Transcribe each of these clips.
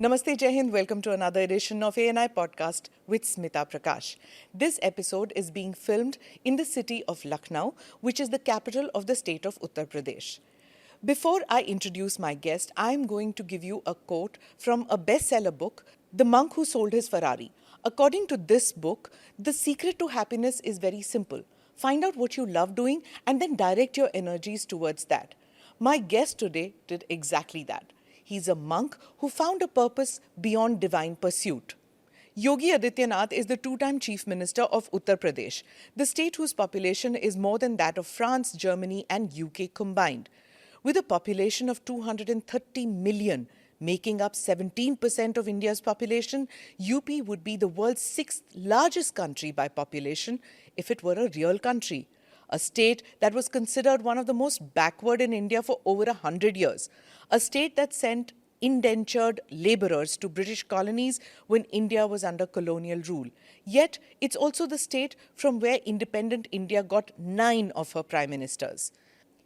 Namaste, Jai Hind. Welcome to another edition of ANI podcast with Smita Prakash. This episode is being filmed in the city of Lucknow, which is the capital of the state of Uttar Pradesh. Before I introduce my guest, I am going to give you a quote from a bestseller book, The Monk Who Sold His Ferrari. According to this book, the secret to happiness is very simple. Find out what you love doing and then direct your energies towards that. My guest today did exactly that. He's a monk who found a purpose beyond divine pursuit. Yogi Adityanath is the two-time Chief Minister of Uttar Pradesh, the state whose population is more than that of France, Germany and UK combined. With a population of 230 million, making up 17% of India's population, UP would be the world's sixth largest country by population if it were a real country. A state that was considered one of the most backward in India for over 100 years. A state that sent indentured labourers to British colonies when India was under colonial rule. Yet, it's also the state from where independent India got 9 of her prime ministers.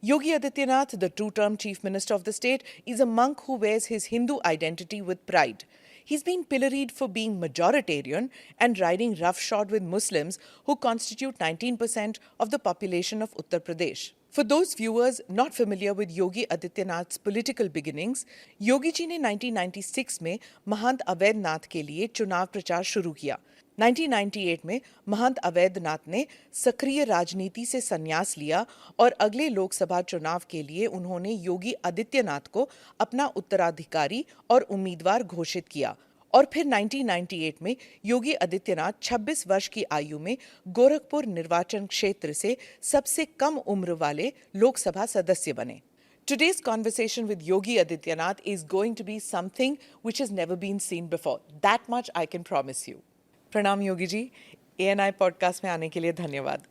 Yogi Adityanath, the two-term Chief Minister of the state, is a monk who wears his Hindu identity with pride. He's been pilloried for being majoritarian and riding roughshod with Muslims who constitute 19% of the population of Uttar Pradesh. For those viewers not familiar with Yogi Adityanath's political beginnings, Yogi ji ने 1996 में महंत अवैधनाथ के लिए चुनाव प्रचार शुरू किया। 1998 में महंत अवैधनाथ ने सक्रिय राजनीति से संन्यास लिया और अगले लोकसभा चुनाव के लिए उन्होंने योगी आदित्यनाथ को अपना उत्तराधिकारी और उम्मीदवार घोषित किया और फिर 1998 में योगी आदित्यनाथ 26 वर्ष की आयु में गोरखपुर निर्वाचन क्षेत्र से सबसे कम उम्र वाले लोकसभा सदस्य बने। Today's conversation with Yogi Adityanath is going to be something which has never been seen before. That much I can promise you. प्रणाम योगी जी, ANI पॉडकास्ट में आने के लिए धन्यवाद।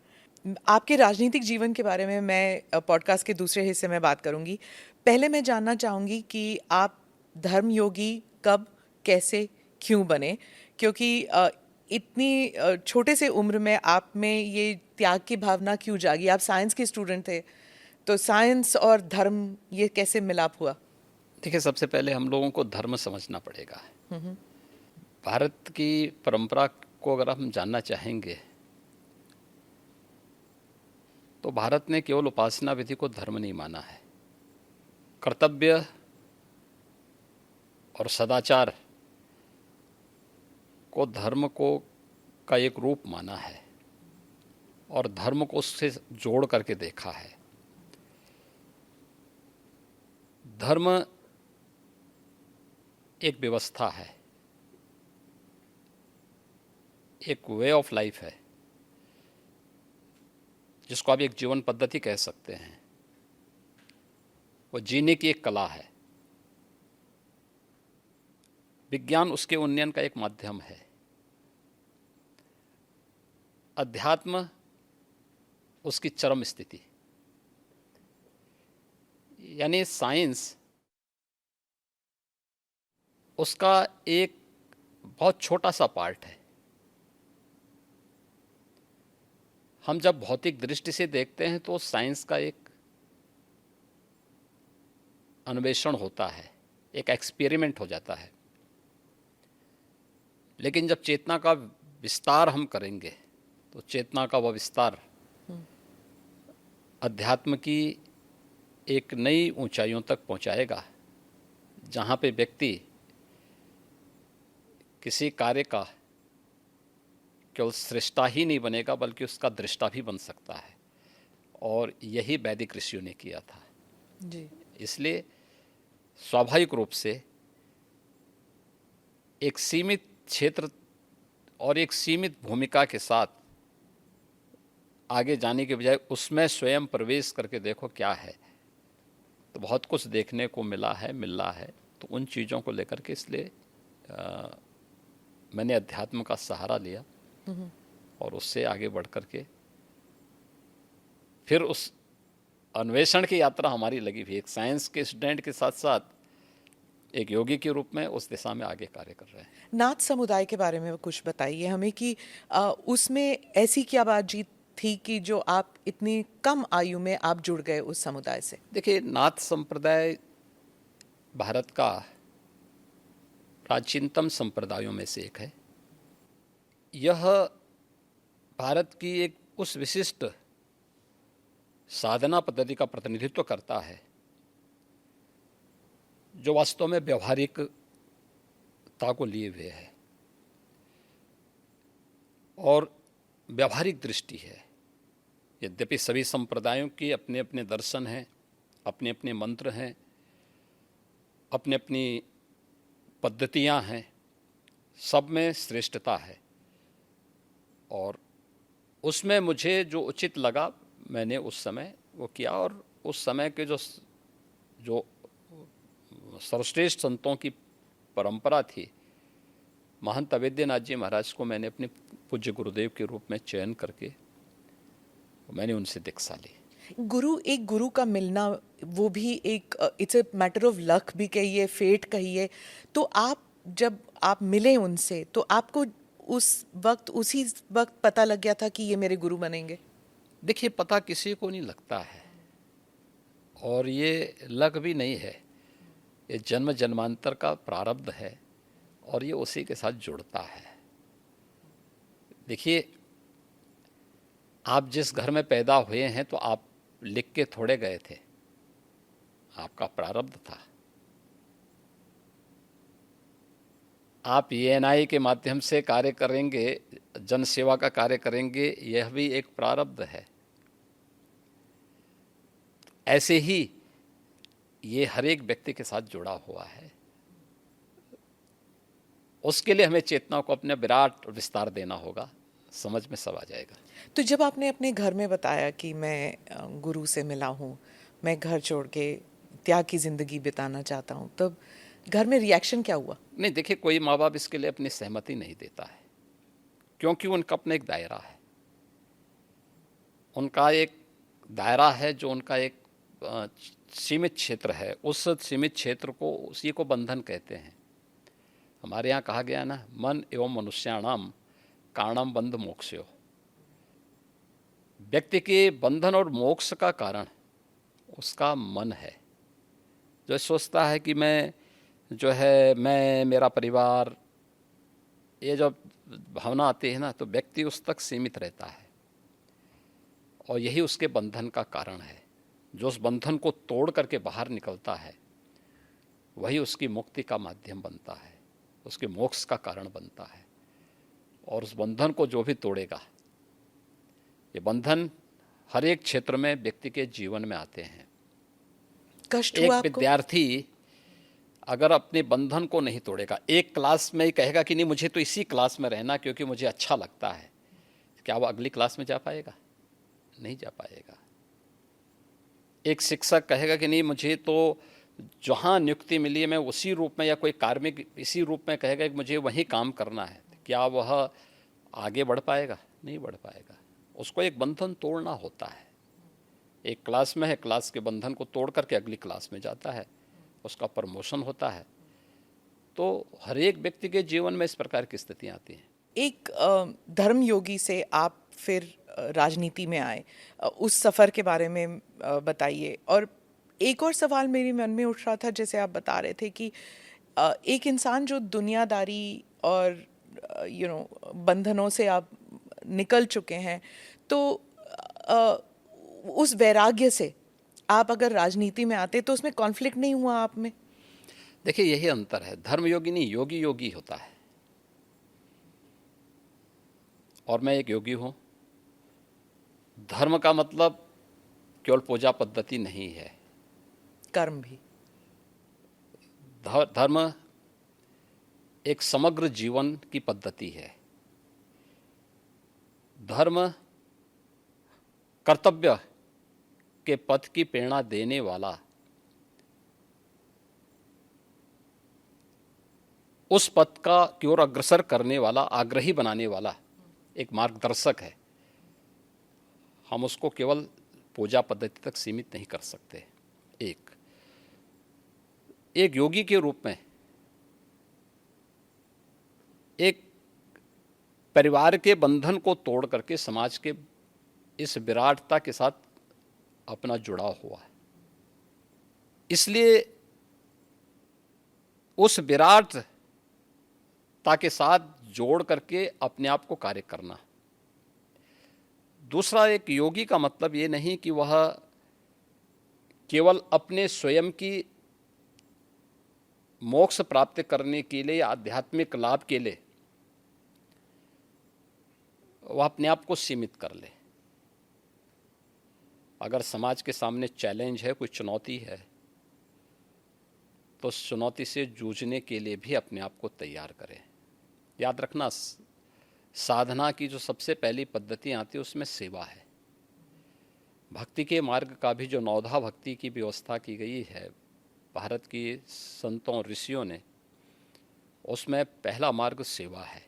आपके राजनीतिक जीवन के बारे में मैं पॉडकास्ट के दूसरे हिस्से में बात करूंगी। पहले मैं जानना चाहूँगी कि आप धर्म योगी कब, कैसे, क्यों बने? क्योंकि इतनी छोटे से उम्र में आप में ये त्याग की भावना क्यों जागी? आप साइंस के स्टूडेंट थे, तो साइंस और धर्म ये कैसे मिलाप हुआ? देखिए, सबसे पहले हम लोगों को धर्म समझना पड़ेगा। भारत की परंपरा को अगर हम जानना चाहेंगे तो भारत ने केवल उपासना विधि को धर्म नहीं माना है, कर्तव्य और सदाचार को धर्म को का एक रूप माना है और धर्म को उससे जोड़ करके देखा है। धर्म एक व्यवस्था है, एक वे ऑफ लाइफ है, जिसको आप एक जीवन पद्धति कह सकते हैं। वो जीने की एक कला है। विज्ञान उसके उन्नयन का एक माध्यम है। अध्यात्म उसकी चरम स्थिति, यानी साइंस उसका एक बहुत छोटा सा पार्ट है। हम जब भौतिक दृष्टि से देखते हैं तो साइंस का एक अन्वेषण होता है, एक एक्सपेरिमेंट हो जाता है। लेकिन जब चेतना का विस्तार हम करेंगे तो चेतना का वह विस्तार अध्यात्म की एक नई ऊंचाइयों तक पहुंचाएगा, जहां पे व्यक्ति किसी कार्य का केवल सृष्टा ही नहीं बनेगा बल्कि उसका दृष्टा भी बन सकता है। और यही वैदिक ऋषियों ने किया था जी। इसलिए स्वाभाविक रूप से एक सीमित क्षेत्र और एक सीमित भूमिका के साथ आगे जाने के बजाय उसमें स्वयं प्रवेश करके देखो क्या है, तो बहुत कुछ देखने को मिल रहा है। तो उन चीज़ों को लेकर के इसलिए मैंने अध्यात्म का सहारा लिया और उससे आगे बढ़ करके फिर उस अन्वेषण की यात्रा हमारी लगी हुई। एक साइंस के स्टूडेंट के साथ साथ एक योगी के रूप में उस दिशा में आगे कार्य कर रहे हैं। नाथ समुदाय के बारे में कुछ बताइए हमें कि उसमें ऐसी क्या बातचीत थी कि जो आप इतनी कम आयु में आप जुड़ गए उस समुदाय से? देखिए, नाथ संप्रदाय भारत का प्राचीनतम संप्रदायों में से एक है। यह भारत की एक उस विशिष्ट साधना पद्धति का प्रतिनिधित्व करता है जो वास्तव में व्यवहारिकता को लिए हुए है और व्यवहारिक दृष्टि है। यद्यपि सभी संप्रदायों के अपने अपने दर्शन हैं, अपने अपने मंत्र हैं, अपनी अपनी पद्धतियाँ हैं, सब में श्रेष्ठता है और उसमें मुझे जो उचित लगा मैंने उस समय वो किया। और उस समय के जो सर्वश्रेष्ठ संतों की परंपरा थी, महंत अवेद्यनाथ जी महाराज को मैंने अपने पूज्य गुरुदेव के रूप में चयन करके मैंने उनसे दीक्षा ली। एक गुरु का मिलना, वो भी एक it's a matter of luck भी कहिए, फेट कहिए। तो जब आप मिले उनसे तो आपको उसी वक्त पता लग गया था कि ये मेरे गुरु बनेंगे? देखिए, पता किसी को नहीं लगता है और ये लक भी नहीं है, ये जन्म जन्मांतर का प्रारब्ध है और ये उसी के साथ जुड़ता है। देखिए, आप जिस घर में पैदा हुए हैं तो आप लिख के थोड़े गए थे, आपका प्रारब्ध था। आप यूएनआई के माध्यम से कार्य करेंगे, जन सेवा का कार्य करेंगे, यह भी एक प्रारब्ध है। ऐसे ही ये हर एक व्यक्ति के साथ जुड़ा हुआ है। उसके लिए हमें चेतना को अपने विराट विस्तार देना होगा, समझ में सब आ जाएगा। तो जब आपने अपने घर में बताया कि मैं गुरु से मिला हूँ, मैं घर छोड़ के त्याग की जिंदगी बिताना चाहता हूँ, तब घर में रिएक्शन क्या हुआ? नहीं, देखिए, कोई माँ बाप इसके लिए अपनी सहमति नहीं देता है क्योंकि उनका अपना एक दायरा है, उनका एक दायरा है जो उनका एक सीमित क्षेत्र है। उस सीमित क्षेत्र को, उसी को बंधन कहते हैं। हमारे यहाँ कहा गया ना, मन एवं मनुष्याणाम कारणम बंध मोक्षयो। व्यक्ति के बंधन और मोक्ष का कारण उसका मन है, जो सोचता है कि मैं मेरा परिवार, ये जब भावना आती है ना तो व्यक्ति उस तक सीमित रहता है और यही उसके बंधन का कारण है। जो उस बंधन को तोड़ करके बाहर निकलता है वही उसकी मुक्ति का माध्यम बनता है, उसके मोक्ष का कारण बनता है। और उस बंधन को जो भी तोड़ेगा, ये बंधन हर एक क्षेत्र में व्यक्ति के जीवन में आते हैं। कष्ट हुआ एक विद्यार्थी अगर अपने बंधन को नहीं तोड़ेगा, एक क्लास में ही कहेगा कि नहीं मुझे तो इसी क्लास में रहना क्योंकि मुझे अच्छा लगता है, क्या वो अगली क्लास में जा पाएगा? नहीं जा पाएगा। एक शिक्षक कहेगा कि नहीं मुझे तो जहाँ नियुक्ति मिली है मैं उसी रूप में, या कोई कार्मिक इसी रूप में कहेगा कि मुझे वहीं काम करना है, क्या वह आगे बढ़ पाएगा? नहीं बढ़ पाएगा। उसको एक बंधन तोड़ना होता है। एक क्लास में है, क्लास के बंधन को तोड़ करके अगली क्लास में जाता है, उसका प्रमोशन होता है। तो हर एक व्यक्ति के जीवन में इस प्रकार की स्थितियाँ आती हैं। एक धर्म योगी से आप फिर राजनीति में आए, उस सफ़र के बारे में बताइए। और एक और सवाल मेरे मन में उठ रहा था, जैसे आप बता रहे थे कि एक इंसान जो दुनियादारी और बंधनों से आप निकल चुके हैं, तो उस वैराग्य से आप अगर राजनीति में आते तो उसमें कॉन्फ्लिक्ट नहीं हुआ आप में? देखिए, यही अंतर है। धर्म योगी नहीं, योगी योगी होता है और मैं एक योगी हूँ। धर्म का मतलब केवल पूजा पद्धति नहीं है, कर्म भी। धर्म एक समग्र जीवन की पद्धति है। धर्म कर्तव्य के पथ की प्रेरणा देने वाला, उस पथ का की ओर अग्रसर करने वाला, आग्रही बनाने वाला एक मार्गदर्शक है। हम उसको केवल पूजा पद्धति तक सीमित नहीं कर सकते। एक योगी के रूप में एक परिवार के बंधन को तोड़ करके समाज के इस विराटता के साथ अपना जुड़ाव हुआ है। इसलिए उस विराट सत्ता के साथ जोड़ करके अपने आप को कार्य करना। दूसरा, एक योगी का मतलब ये नहीं कि वह केवल अपने स्वयं की मोक्ष प्राप्त करने के लिए या आध्यात्मिक लाभ के लिए वह अपने आप को सीमित कर ले। अगर समाज के सामने चैलेंज है, कोई चुनौती है, तो उस चुनौती से जूझने के लिए भी अपने आप को तैयार करें। याद रखना, साधना की जो सबसे पहली पद्धति आती है उसमें सेवा है। भक्ति के मार्ग का भी जो नवधा भक्ति की व्यवस्था की गई है भारत की संतों ऋषियों ने, उसमें पहला मार्ग सेवा है।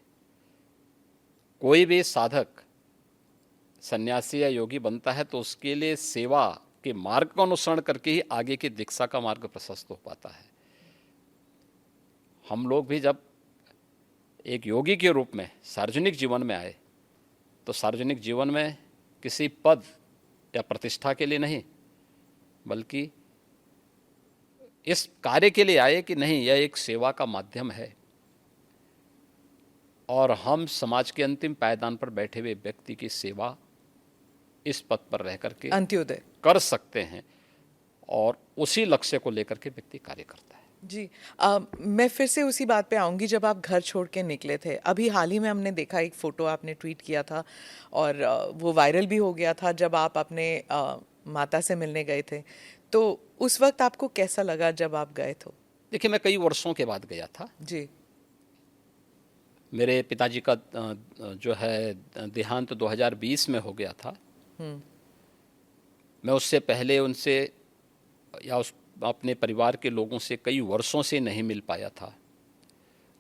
कोई भी साधक सन्यासी या योगी बनता है तो उसके लिए सेवा के मार्ग का अनुसरण करके ही आगे की दीक्षा का मार्ग प्रशस्त हो पाता है। हम लोग भी जब एक योगी के रूप में सार्वजनिक जीवन में आए तो सार्वजनिक जीवन में किसी पद या प्रतिष्ठा के लिए नहीं, बल्कि इस कार्य के लिए आए कि नहीं, यह एक सेवा का माध्यम है और हम समाज के अंतिम पायदान पर बैठे हुए व्यक्ति की सेवा इस पद पर रह करके अंत्योदय कर सकते हैं, और उसी लक्ष्य को लेकर के व्यक्ति कार्य करता है। जी। मैं फिर से उसी बात पे आऊँगी, जब आप घर छोड़ के निकले थे। अभी हाल ही में हमने देखा, एक फ़ोटो आपने ट्वीट किया था और वो वायरल भी हो गया था, जब आप अपने माता से मिलने गए थे। तो उस वक्त आपको कैसा लगा जब आप गए थे? देखिए, मैं कई वर्षों के बाद गया था। जी। मेरे पिताजी का जो है देहांत 2020 में हो गया था। मैं उससे पहले उनसे या उस अपने परिवार के लोगों से कई वर्षों से नहीं मिल पाया था।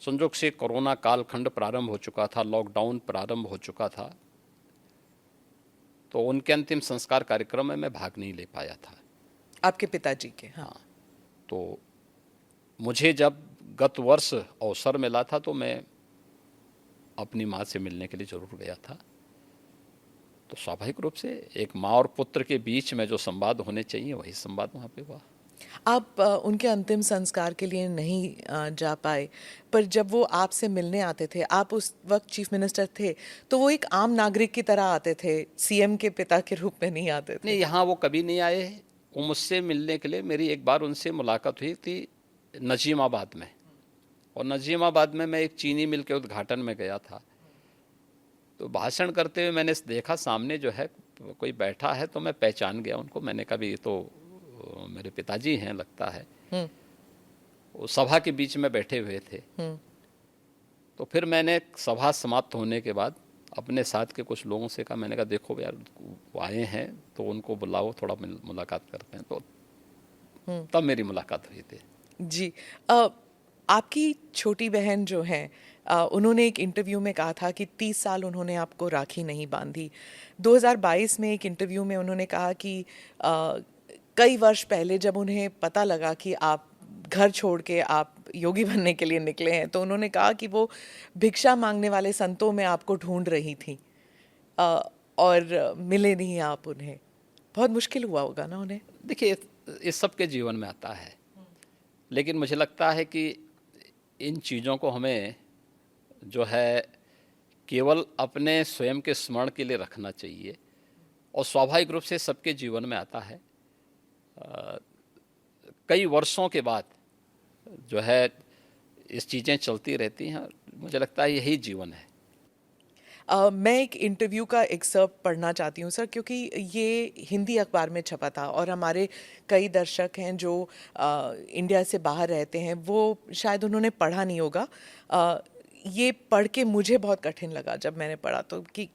संयोग से कोरोना कालखंड प्रारंभ हो चुका था, लॉकडाउन प्रारंभ हो चुका था, तो उनके अंतिम संस्कार कार्यक्रम में मैं भाग नहीं ले पाया था। आपके पिताजी के? हाँ। तो मुझे जब गत वर्ष अवसर मिला था तो मैं अपनी माँ से मिलने के लिए जरूर गया था। तो स्वाभाविक रूप से एक माँ और पुत्र के बीच में जो संवाद होने चाहिए वही संवाद वहाँ पे हुआ। आप उनके अंतिम संस्कार के लिए नहीं जा पाए, पर जब वो आपसे मिलने आते थे, आप उस वक्त चीफ मिनिस्टर थे, तो वो एक आम नागरिक की तरह आते थे, सीएम के पिता के रूप में नहीं आते थे? नहीं, यहाँ वो कभी नहीं आए। वो मुझसे मिलने के लिए, मेरी एक बार उनसे मुलाकात हुई थी नजीमाबाद में, और नजीमाबाद में मैं एक चीनी मिल के उद्घाटन में गया था। तो भाषण करते हुए मैंने देखा सामने जो है कोई बैठा है, तो मैं पहचान गया उनको। मैंने कहा ये तो मेरे पिताजी हैं लगता है। वो सभा के बीच में बैठे हुए थे। तो फिर मैंने सभा समाप्त होने के बाद अपने साथ के कुछ लोगों से कहा, मैंने कहा देखो यार, वो आए हैं तो उनको बुलाओ, थोड़ा मुलाकात करते हैं। तो तब मेरी मुलाकात हुई थी। जी। आपकी छोटी बहन जो है, उन्होंने एक इंटरव्यू में कहा था कि 30 साल उन्होंने आपको राखी नहीं बांधी। 2022 में एक इंटरव्यू में उन्होंने कहा कि कई वर्ष पहले जब उन्हें पता लगा कि आप घर छोड़ के आप योगी बनने के लिए निकले हैं, तो उन्होंने कहा कि वो भिक्षा मांगने वाले संतों में आपको ढूंढ रही थी और मिले नहीं आप उन्हें। बहुत मुश्किल हुआ होगा ना उन्हें? देखिए, इस सब के जीवन में आता है, लेकिन मुझे लगता है कि इन चीज़ों को हमें जो है केवल अपने स्वयं के स्मरण के लिए रखना चाहिए, और स्वाभाविक रूप से सबके जीवन में आता है। कई वर्षों के बाद जो है इस चीज़ें चलती रहती हैं। मुझे लगता है यही जीवन है। मैं एक इंटरव्यू का एक्सर्प्ट पढ़ना चाहती हूँ सर, क्योंकि ये हिंदी अखबार में छपा था और हमारे कई दर्शक हैं जो इंडिया से बाहर रहते हैं, वो शायद उन्होंने पढ़ा नहीं होगा। ये पढ़ के मुझे बहुत कठिन लगा जब मैंने पढ़ा, तो कि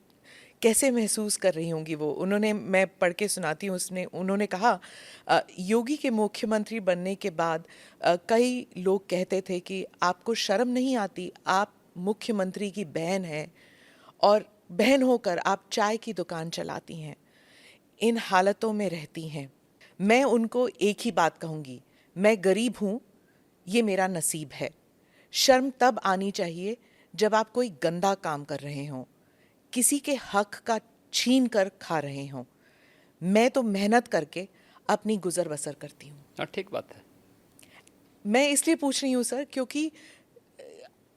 कैसे महसूस कर रही होंगी वो। मैं पढ़ के सुनाती हूँ। उन्होंने कहा, योगी के मुख्यमंत्री बनने के बाद कई लोग कहते थे कि आपको शर्म नहीं आती, आप मुख्यमंत्री की बहन हैं और बहन होकर आप चाय की दुकान चलाती हैं, इन हालतों में रहती हैं। मैं उनको एक ही बात कहूँगी, मैं गरीब हूँ, ये मेरा नसीब है। शर्म तब आनी चाहिए जब आप कोई गंदा काम कर रहे हों, किसी के हक का छीन कर खा रहे हों। मैं तो मेहनत करके अपनी गुजर बसर करती हूँ। हाँ, ठीक बात है। मैं इसलिए पूछ रही हूँ सर, क्योंकि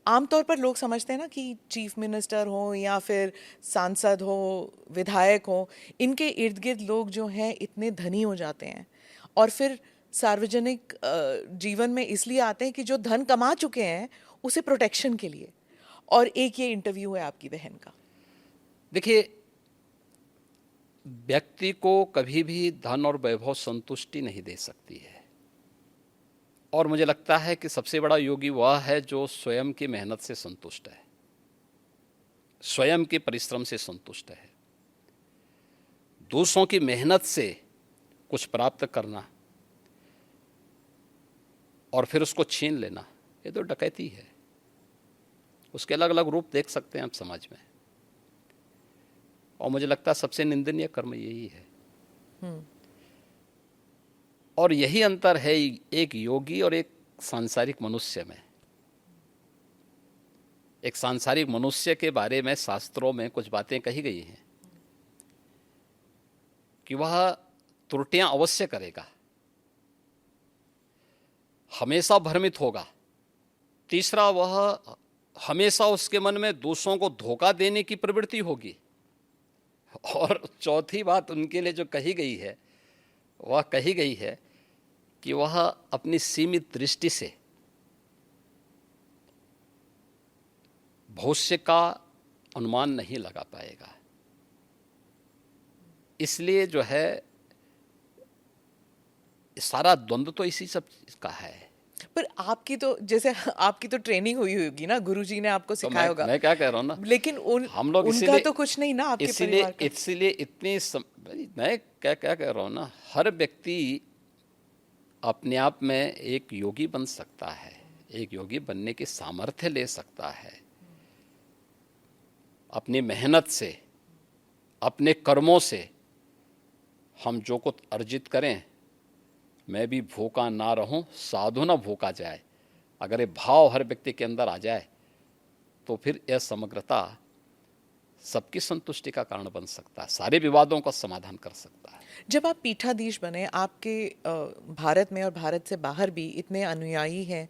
आमतौर पर लोग समझते हैं ना कि चीफ मिनिस्टर हो या फिर सांसद हो, विधायक हो, इनके इर्द गिर्द लोग जो हैं इतने धनी हो जाते हैं और फिर सार्वजनिक जीवन में इसलिए आते हैं कि जो धन कमा चुके हैं उसे प्रोटेक्शन के लिए। और एक ये इंटरव्यू है आपकी बहन का। देखिए, व्यक्ति को कभी भी धन और वैभव संतुष्टि नहीं दे सकती है, और मुझे लगता है कि सबसे बड़ा योगी वह है जो स्वयं की मेहनत से संतुष्ट है, स्वयं के परिश्रम से संतुष्ट है। दूसरों की मेहनत से कुछ प्राप्त करना और फिर उसको छीन लेना, ये तो डकैती है। उसके अलग अलग रूप देख सकते हैं आप समाज में, और मुझे लगता है सबसे निंदनीय कर्म यही है। और यही अंतर है एक योगी और एक सांसारिक मनुष्य में। एक सांसारिक मनुष्य के बारे में शास्त्रों में कुछ बातें कही गई हैं कि वह त्रुटियां अवश्य करेगा, हमेशा भ्रमित होगा। तीसरा, वह हमेशा उसके मन में दूसरों को धोखा देने की प्रवृत्ति होगी। और चौथी बात उनके लिए जो कही गई है, वह कही गई है कि वह अपनी सीमित दृष्टि से भविष्य का अनुमान नहीं लगा पाएगा। इसलिए जो है सारा द्वंद्व तो इसी सब का है। पर आपकी तो जैसे आपकी तो ट्रेनिंग हुई होगी ना, गुरुजी ने आपको तो सिखाया होगा। मैं क्या कह रहा हूँ ना, लेकिन हम लोग उनका तो कुछ नहीं ना आपके परिवार का। इसीलिए मैं क्या क्या कह रहा हूँ ना, हर व्यक्ति अपने आप में एक योगी बन सकता है, एक योगी बनने की सामर्थ्य ले सकता है। अपनी मेहनत से, अपने कर्मों से हम जो कुछ अर्जित करें, मैं भी भूखा ना रहूं, साधु ना भूखा जाए, अगर ये भाव हर व्यक्ति के अंदर आ जाए तो फिर यह समग्रता सबकी संतुष्टि का कारण बन सकता है, सारे विवादों का समाधान कर सकता है। जब आप पीठाधीश बने, आपके भारत में और भारत से बाहर भी इतने अनुयायी हैं,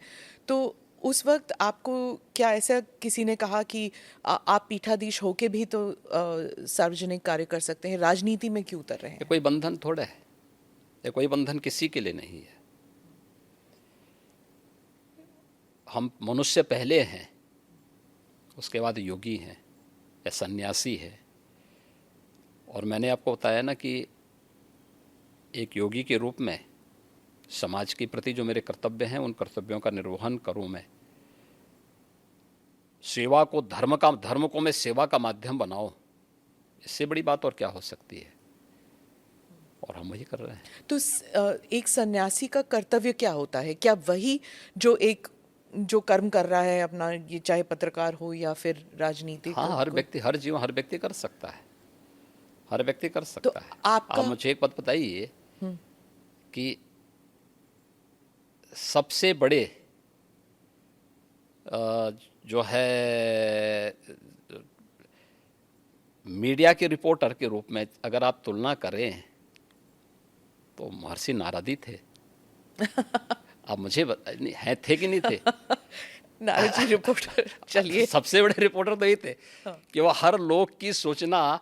तो उस वक्त आपको क्या ऐसा किसी ने कहा कि आप पीठाधीश होके भी तो सार्वजनिक कार्य कर सकते हैं, राजनीति में क्यों उतर रहे हैं? ये कोई बंधन थोड़ा है, ये कोई बंधन किसी के लिए नहीं है। हम मनुष्य पहले हैं, उसके बाद योगी हैं या सन्यासी है। और मैंने आपको बताया ना कि एक योगी के रूप में समाज के प्रति जो मेरे कर्तव्य हैं, उन कर्तव्यों का निर्वहन करूं मैं। सेवा को धर्म को मैं सेवा का माध्यम बनाऊं, इससे बड़ी बात और क्या हो सकती है? और हम वही कर रहे हैं। तो एक सन्यासी का कर्तव्य क्या होता है? क्या वही जो कर्म कर रहा है अपना, ये चाहे पत्रकार हो या फिर राजनीतिक? हाँ, हर व्यक्ति कर सकता है, हर व्यक्ति कर सकता तो है। आप मुझे एक बात बताइए कि सबसे बड़े जो है मीडिया के रिपोर्टर के रूप में अगर आप तुलना करें तो महर्षि नारद थे। अब मुझे थे कि नहीं थे? नारद जी रिपोर्टर, चलिए। सबसे बड़े रिपोर्टर तो ये थे कि वो हर लोक की सूचना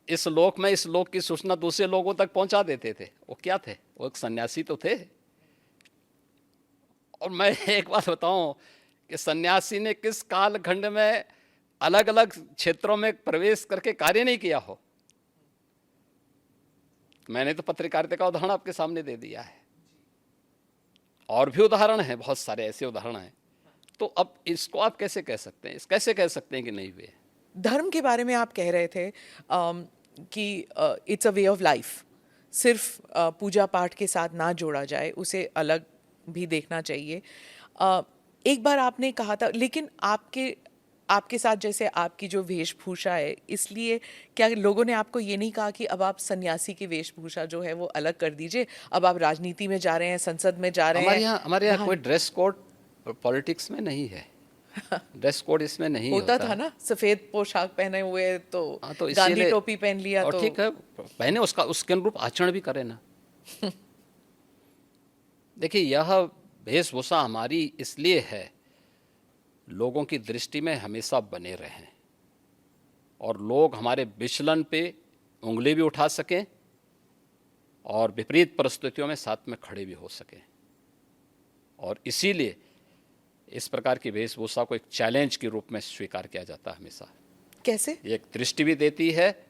इस लोक की सूचना दूसरे लोगों तक पहुंचा देते थे। वो क्या थे? वो एक सन्यासी तो थे। और मैं एक बात बताऊं कि सन्यासी ने किस कालखंड में अलग अलग क्षेत्रों में प्रवेश करके कार्य नहीं किया हो। मैंने तो पत्रकारिता का उदाहरण आपके सामने दे दिया है, और भी उदाहरण हैं, बहुत सारे ऐसे उदाहरण हैं। तो अब इसको आप कैसे कह सकते हैं, कैसे कह सकते हैं कि नहीं हुए? धर्म के बारे में आप कह रहे थे कि it's a way of life, सिर्फ पूजा पाठ के साथ ना जोड़ा जाए, उसे अलग भी देखना चाहिए। एक बार आपने कहा था, लेकिन आपके साथ जैसे आपकी जो वेशभूषा है, इसलिए क्या लोगों ने आपको ये नहीं कहा कि अब आप सन्यासी की वेशभूषा जो है वो अलग कर दीजिए, अब आप राजनीति में जा रहे हैं, संसद में जा रहे हैं? हमारे यहाँ कोई ड्रेस कोड पॉलिटिक्स में नहीं है। ड्रेस कोड इसमें नहीं होता था ना, सफेद पोशाक पहने हुए तो, तो गांधी टोपी पहन लिया और तो ठीक है, पहने, उसके अनुरूप आचरण भी करे ना। देखिए, यह वेशभूषा हमारी इसलिए है लोगों की दृष्टि में हमेशा बने रहें और लोग हमारे विचलन पे उंगली भी उठा सकें और विपरीत परिस्थितियों में साथ में खड़े भी हो सकें। और इसीलिए इस प्रकार की वेशभूषा को एक चैलेंज के रूप में स्वीकार किया जाता है हमेशा। कैसे? ये एक दृष्टि भी देती है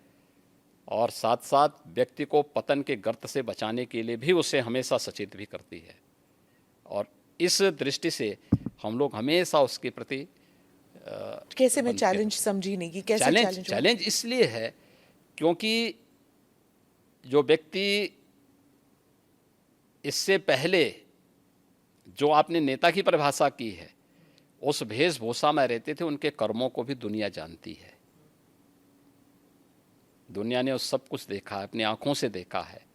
और साथ साथ व्यक्ति को पतन के गर्त से बचाने के लिए भी उसे हमेशा सचेत भी करती है। और इस दृष्टि से हम लोग हमेशा उसके प्रति कैसे? मैं चैलेंज समझी नहीं कि कैसे चैलेंज इसलिए है क्योंकि जो व्यक्ति इससे पहले जो आपने नेता की परिभाषा की है उस वेशभूषा में रहते थे, उनके कर्मों को भी दुनिया जानती है। दुनिया ने उस सब कुछ देखा है, अपनी आंखों से देखा है।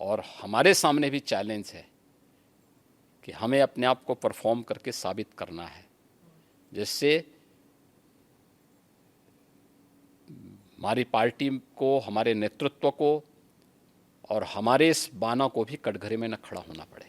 और हमारे सामने भी चैलेंज है कि हमें अपने आप को परफॉर्म करके साबित करना है, जिससे हमारी पार्टी को, हमारे नेतृत्व को और हमारे इस बाना को भी कटघरे में न खड़ा होना पड़े।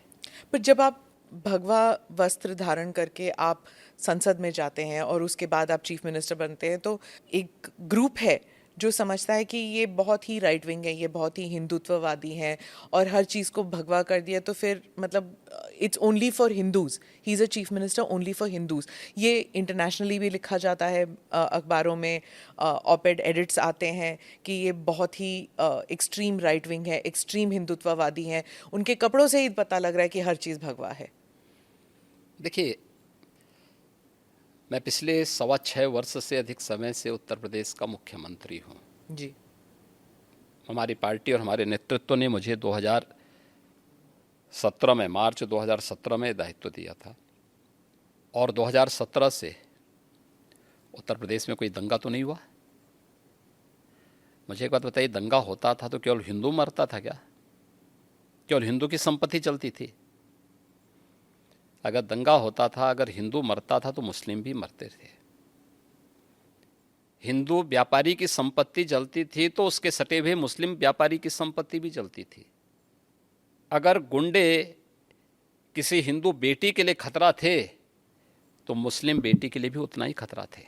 पर जब आप भगवा वस्त्र धारण करके आप संसद में जाते हैं और उसके बाद आप चीफ मिनिस्टर बनते हैं, तो एक ग्रुप है जो समझता है कि ये बहुत ही राइट विंग है, ये बहुत ही हिंदुत्ववादी हैं और हर चीज़ को भगवा कर दिया, तो फिर मतलब it's only for Hindus, he is a chief minister only for Hindus. ये इंटरनेशनली भी लिखा जाता है, अखबारों में ऑपेड एडिट्स आते हैं कि ये बहुत ही एक्सट्रीम राइट विंग है, एक्सट्रीम हिंदुत्ववादी हैं। उनके कपड़ों से ही पता लग रहा है कि हर चीज़ भगवा है। देखिए, मैं पिछले 6.25 वर्ष से अधिक समय से उत्तर प्रदेश का मुख्यमंत्री हूँ जी। हमारी पार्टी और हमारे नेतृत्व ने मुझे 2017 में, मार्च 2017 में दायित्व दिया था और 2017 से उत्तर प्रदेश में कोई दंगा तो नहीं हुआ। मुझे एक बात बताइए, दंगा होता था तो केवल हिंदू मरता था क्या? केवल हिंदू की संपत्ति चलती थी? अगर दंगा होता था, अगर हिंदू मरता था तो मुस्लिम भी मरते थे। हिंदू व्यापारी की संपत्ति जलती थी तो उसके सटे हुए मुस्लिम व्यापारी की संपत्ति भी जलती थी। अगर गुंडे किसी हिंदू बेटी के लिए खतरा थे तो मुस्लिम बेटी के लिए भी उतना ही खतरा थे।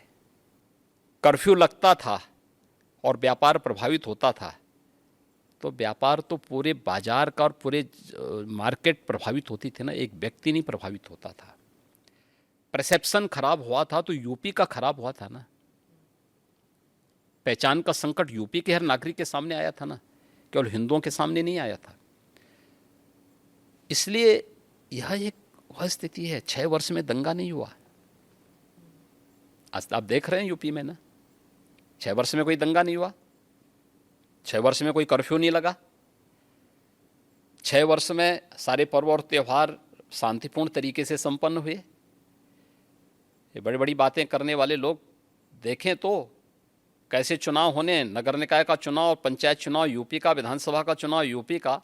कर्फ्यू लगता था और व्यापार प्रभावित होता था तो व्यापार तो पूरे बाजार का और पूरे मार्केट प्रभावित होती थी ना, एक व्यक्ति नहीं प्रभावित होता था। परसेप्शन खराब हुआ था तो यूपी का खराब हुआ था ना। पहचान का संकट यूपी के हर नागरिक के सामने आया था ना, केवल हिंदुओं के सामने नहीं आया था। इसलिए यह एक वह स्थिति है। 6 वर्ष में दंगा नहीं हुआ। आज आप देख रहे हैं यूपी में ना, 6 वर्ष में कोई दंगा नहीं हुआ, 6 वर्ष में कोई कर्फ्यू नहीं लगा, 6 वर्ष में सारे पर्व और त्यौहार शांतिपूर्ण तरीके से संपन्न हुए। ये बड़ी बड़ी बातें करने वाले लोग देखें तो कैसे चुनाव होने, नगर निकाय का चुनाव, पंचायत चुनाव यूपी का, विधानसभा का चुनाव यूपी का,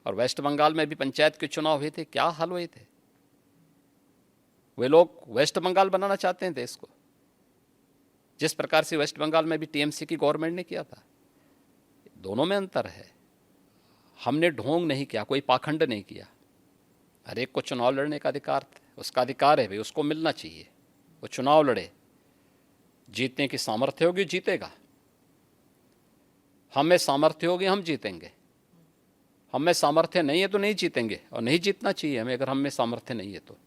और वेस्ट बंगाल में भी पंचायत के चुनाव हुए थे, क्या हाल हुए थे। वे लोग वेस्ट बंगाल बनाना चाहते हैं देश को, जिस प्रकार से वेस्ट बंगाल में भी टीएमसी की गवर्नमेंट ने किया था। दोनों में अंतर है। हमने ढोंग नहीं किया, कोई पाखंड नहीं किया। हर एक को चुनाव लड़ने का अधिकार है, उसका अधिकार है भाई, उसको मिलना चाहिए। वो चुनाव लड़े, जीतने की सामर्थ्य होगी जीतेगा। हमें सामर्थ्य होगी हम जीतेंगे, हमें सामर्थ्य नहीं है तो नहीं जीतेंगे, और नहीं जीतना चाहिए हमें अगर हमें सामर्थ्य नहीं है तो।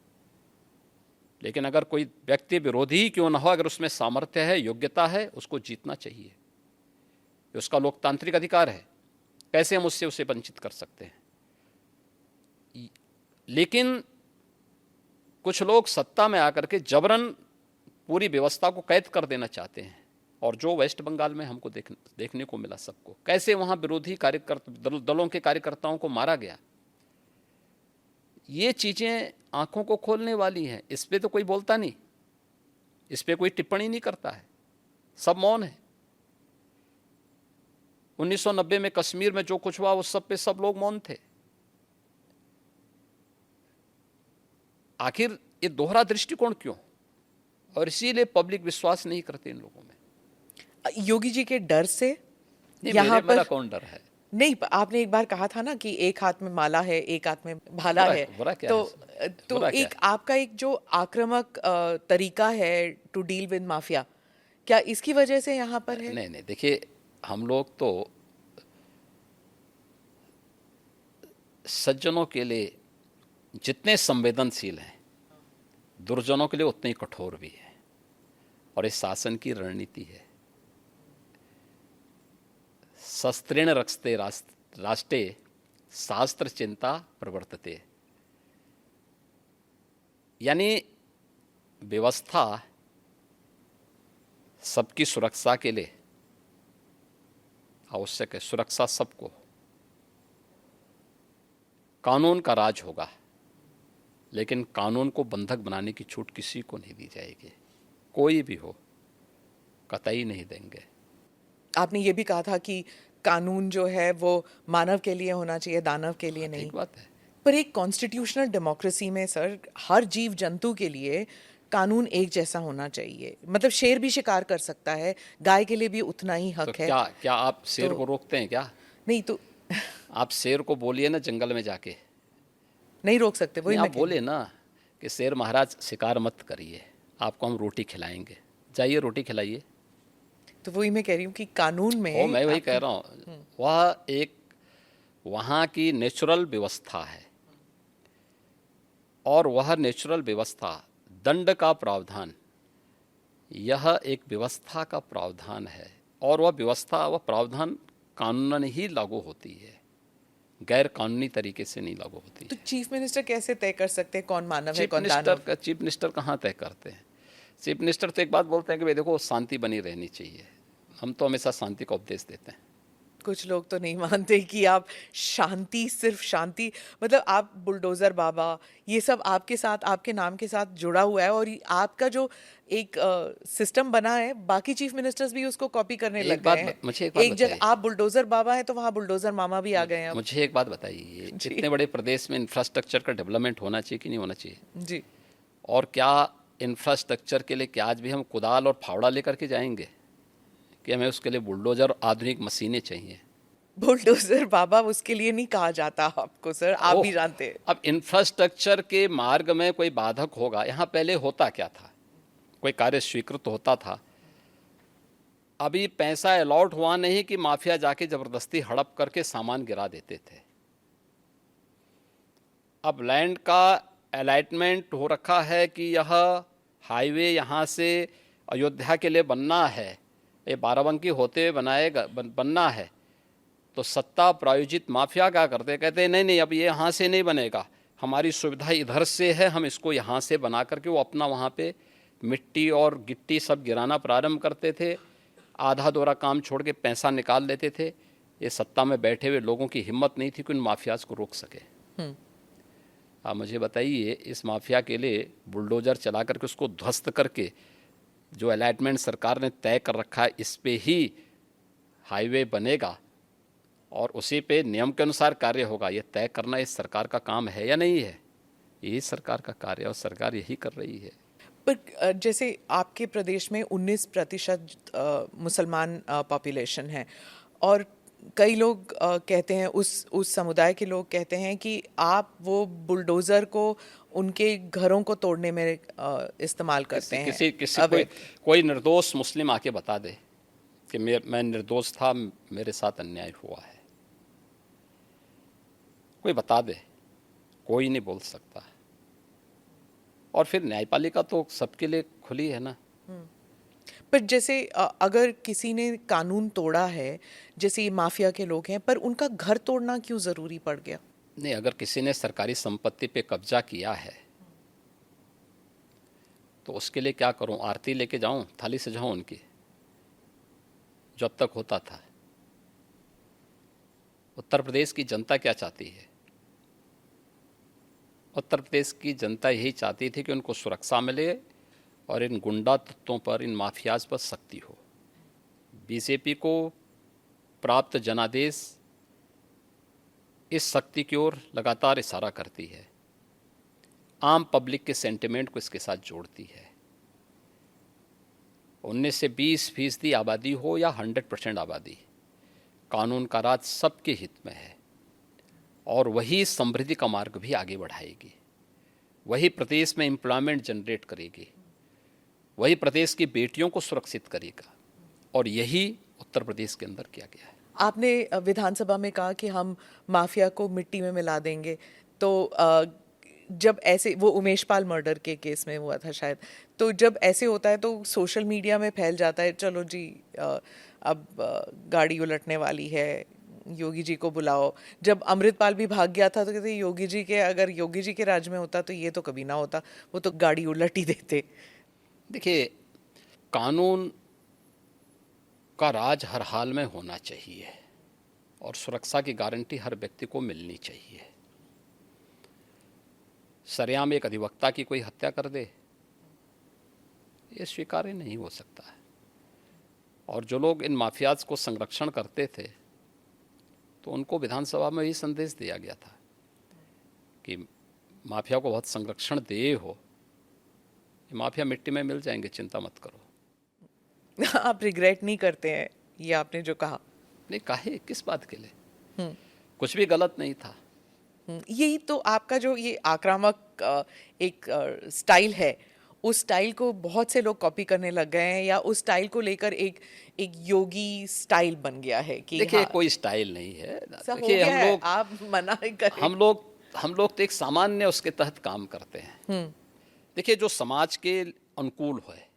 लेकिन अगर कोई व्यक्ति विरोधी ही क्यों ना हो, अगर उसमें सामर्थ्य है, योग्यता है, उसको जीतना चाहिए। उसका लोकतांत्रिक अधिकार है। कैसे हम उससे उसे वंचित कर सकते हैं? लेकिन कुछ लोग सत्ता में आकर के जबरन पूरी व्यवस्था को कैद कर देना चाहते हैं, और जो वेस्ट बंगाल में हमको देखने को मिला सबको, कैसे वहां विरोधी कार्यकर्ता दलों के कार्यकर्ताओं को मारा गया। ये चीजें आंखों को खोलने वाली हैं। इस पे तो कोई बोलता नहीं, इस पे कोई टिप्पणी नहीं करता है, सब मौन है। 1990 में कश्मीर में जो कुछ हुआ उस सब पे सब लोग मौन थे। आखिर ये दोहरा दृष्टिकोण क्यों? और इसीलिए पब्लिक विश्वास नहीं करते इन लोगों में। योगी जी के डर से नहीं, यहाँ मेरा पर कौन डर है? नहीं, आपने एक बार कहा था ना कि एक हाथ में माला है, एक हाथ में भाला है। बुरा क्या तो है? तो बुरा क्या एक आपका एक जो आक्रामक तरीका है टू डील विद माफिया, क्या इसकी वजह से यहाँ पर है? नहीं नहीं, देखिए हम लोग तो सज्जनों के लिए जितने संवेदनशील हैं, दुर्जनों के लिए उतने ही कठोर भी हैं, और इस शासन की रणनीति है शस्त्रेण रक्षते राष्ट्रे शास्त्र चिंता प्रवर्तते, यानी व्यवस्था सबकी सुरक्षा के लिए आवश्यक है। सुरक्षा सबको, कानून का राज होगा, लेकिन कानून को बंधक बनाने की छूट किसी को नहीं दी जाएगी, कोई भी हो, कतई नहीं देंगे। आपने ये भी कहा था कि कानून जो है वो मानव के लिए होना चाहिए, दानव के लिए नहीं। ठीक बात है। पर एक कॉन्स्टिट्यूशनल डेमोक्रेसी में सर, हर जीव जंतु के लिए कानून एक जैसा होना चाहिए। मतलब शेर भी शिकार कर सकता है, गाय के लिए भी उतना ही तो हक है। क्या क्या आप शेर तो को रोकते हैं क्या? नहीं तो आप शेर को बोलिए ना जंगल में जाके, नहीं रोक सकते, वही नहीं मैं आप कह रही बोले ना कि शेर महाराज शिकार मत करिए, आपको हम रोटी खिलाएंगे, जाइए रोटी खिलाइए। हूँ। तो वही मैं कह रही हूँ कि कानून में वो मैं वही आपको- कह रहा हूँ, वह एक वहाँ की नेचुरल व्यवस्था है, और वह नेचुरल व्यवस्था दंड का प्रावधान, यह एक व्यवस्था का प्रावधान है, और वह व्यवस्था वह प्रावधान कानूनन ही लागू होती है, गैर कानूनी तरीके से नहीं लागू होती तो है। चीफ मिनिस्टर कैसे तय कर सकते हैं कौन मानव है, कौन दानव? चीफ मिनिस्टर कहाँ तय करते हैं? चीफ मिनिस्टर तो एक बात बोलते हैं कि भाई देखो शांति बनी रहनी चाहिए, हम तो हमेशा शांति का उपदेश देते हैं। कुछ लोग तो नहीं मानते कि आप शांति, सिर्फ शांति, मतलब आप बुलडोजर बाबा, ये सब आपके साथ, आपके नाम के साथ जुड़ा हुआ है, और आपका जो एक सिस्टम बना है, बाकी चीफ मिनिस्टर्स भी उसको कॉपी करने लग गए हैं। मुझे एक बात एक जगह बताइए, आप बुलडोजर बाबा है तो वहाँ बुलडोजर मामा भी आ गए हैं अब। मुझे एक बात बताइए, जी। इतने बड़े प्रदेश में इंफ्रास्ट्रक्चर का डेवलपमेंट होना चाहिए कि नहीं होना चाहिए? जी। और क्या इंफ्रास्ट्रक्चर के लिए क्या आज भी हम कुदाल और फावड़ा लेकर के जाएंगे, कि हमें उसके लिए बुलडोजर और आधुनिक मशीनें चाहिए? बुलडोजर बाबा उसके लिए नहीं कहा जाता आपको सर, आप भी ओह, जानते हैं। अब इंफ्रास्ट्रक्चर के मार्ग में कोई बाधक होगा? यहाँ पहले होता क्या था, कोई कार्य स्वीकृत होता था, अभी पैसा अलॉट हुआ नहीं कि माफिया जाके जबरदस्ती हड़प करके सामान गिरा देते थे। अब लैंड का अलॉटमेंट हो रखा है कि यह हाईवे यहाँ से अयोध्या के लिए बनना है, ये बाराबंकी होते हुए बनना है, तो सत्ता प्रायोजित माफिया क्या करते, कहते हैं नहीं नहीं अब ये यहाँ से नहीं बनेगा, हमारी सुविधा इधर से है, हम इसको यहाँ से बना करके वो अपना वहाँ पे मिट्टी और गिट्टी सब गिराना प्रारंभ करते थे, आधा दोरा काम छोड़ के पैसा निकाल लेते थे। ये सत्ता में बैठे हुए लोगों की हिम्मत नहीं थी कि उन माफियाज को रोक सके। आप मुझे बताइए, इस माफिया के लिए बुलडोजर चला करके उसको ध्वस्त करके जो अलॉटमेंट सरकार ने तय कर रखा है इस पे ही हाईवे बनेगा और उसी पे नियम के अनुसार कार्य होगा, ये तय करना इस सरकार का काम है या नहीं है? यही सरकार का कार्य है और सरकार यही कर रही है। पर जैसे आपके प्रदेश में 19% मुसलमान पॉपुलेशन है, और कई लोग कहते हैं, उस समुदाय के लोग कहते हैं कि आप वो बुलडोज़र को उनके घरों को तोड़ने में इस्तेमाल करते हैं। कोई निर्दोष मुस्लिम आके बता दे कि मैं निर्दोष था, मेरे साथ अन्याय हुआ है, कोई बता दे, कोई नहीं बोल सकता। और फिर न्यायपालिका तो सबके लिए खुली है ना। पर जैसे अगर किसी ने कानून तोड़ा है, जैसे ये माफिया के लोग हैं, पर उनका घर तोड़ना क्यों जरूरी पड़ गया? नहीं, अगर किसी ने सरकारी संपत्ति पे कब्जा किया है तो उसके लिए क्या करूं? आरती लेके जाऊं, थाली सजाऊं उनकी, जो अब तक होता था? उत्तर प्रदेश की जनता क्या चाहती है? उत्तर प्रदेश की जनता यही चाहती थी कि उनको सुरक्षा मिले और इन गुंडा तत्वों पर, इन माफियाज पर सख्ती हो। बीजेपी को प्राप्त जनादेश इस शक्ति की ओर लगातार इशारा करती है, आम पब्लिक के सेंटिमेंट को इसके साथ जोड़ती है। 19 से 20% आबादी हो या 100% आबादी, कानून का राज सबके हित में है और वही समृद्धि का मार्ग भी आगे बढ़ाएगी, वही प्रदेश में एम्प्लॉयमेंट जनरेट करेगी, वही प्रदेश की बेटियों को सुरक्षित करेगा और यही उत्तर प्रदेश के अंदर किया गया है। आपने विधानसभा में कहा कि हम माफिया को मिट्टी में मिला देंगे, तो जब ऐसे वो उमेश पाल मर्डर के केस में हुआ था शायद, तो जब ऐसे होता है तो सोशल मीडिया में फैल जाता है, चलो जी अब गाड़ी उलटने वाली है, योगी जी को बुलाओ। जब अमृतपाल भी भाग गया था तो कहते योगी जी के, अगर योगी जी के राज में होता तो ये तो कभी ना होता, वो तो गाड़ी उलट ही देते। देखिए, कानून का राज हर हाल में होना चाहिए और सुरक्षा की गारंटी हर व्यक्ति को मिलनी चाहिए। सरेआम एक अधिवक्ता की कोई हत्या कर दे, ये स्वीकार्य नहीं हो सकता है। और जो लोग इन माफियाज को संरक्षण करते थे तो उनको विधानसभा में ही संदेश दिया गया था कि माफिया को बहुत संरक्षण दे हो, ये माफिया मिट्टी में मिल जाएंगे, चिंता मत करो। आप रिग्रेट नहीं करते हैं ये आपने जो कहा? नहीं, काहे, किस बात के लिए? कुछ भी गलत नहीं था। यही तो आपका जो ये आक्रामक एक स्टाइल है, उस स्टाइल को बहुत से लोग कॉपी करने लग गए हैं, या उस स्टाइल को लेकर एक योगी स्टाइल बन गया है कि देखिए, हाँ, कोई स्टाइल नहीं है। देखिए हम लोग, आप मना करें, हम लोग तो एक सामान्य उसके तहत काम करते हैं। देखिए, जो समाज के अनुकूल है,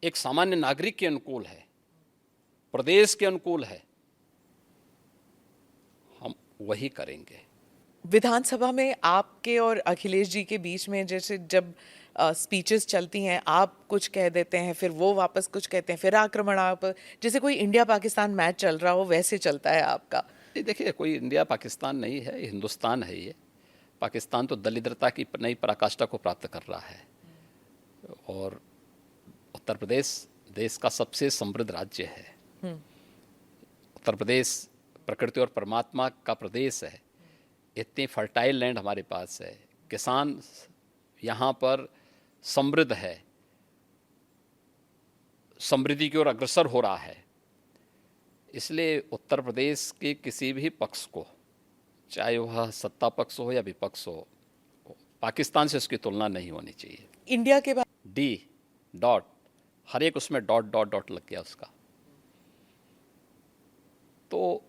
एक सामान्य नागरिक के अनुकूल है, प्रदेश के अनुकूल है, हम वही करेंगे। विधानसभा में आपके और अखिलेश जी के बीच में जैसे जब स्पीचेस चलती हैं, आप कुछ कह देते हैं, फिर वो वापस कुछ कहते हैं, फिर आक्रमण, आप जैसे कोई इंडिया पाकिस्तान मैच चल रहा हो वैसे चलता है आपका। देखिए, कोई इंडिया पाकिस्तान नहीं है, हिंदुस्तान है ये। पाकिस्तान तो दलिद्रता की नई पराकाष्ठा को प्राप्त कर रहा है और उत्तर प्रदेश देश का सबसे समृद्ध राज्य है। उत्तर प्रदेश प्रकृति और परमात्मा का प्रदेश है। इतनी फर्टाइल लैंड हमारे पास है, किसान यहाँ पर समृद्ध है, समृद्धि की ओर अग्रसर हो रहा है। इसलिए उत्तर प्रदेश के किसी भी पक्ष को, चाहे वह सत्ता पक्ष हो या विपक्ष हो, पाकिस्तान से उसकी तुलना नहीं होनी चाहिए। इंडिया के बाद डी डॉट, हर एक उसमें डॉट डॉट डॉट लग गया उसका। तो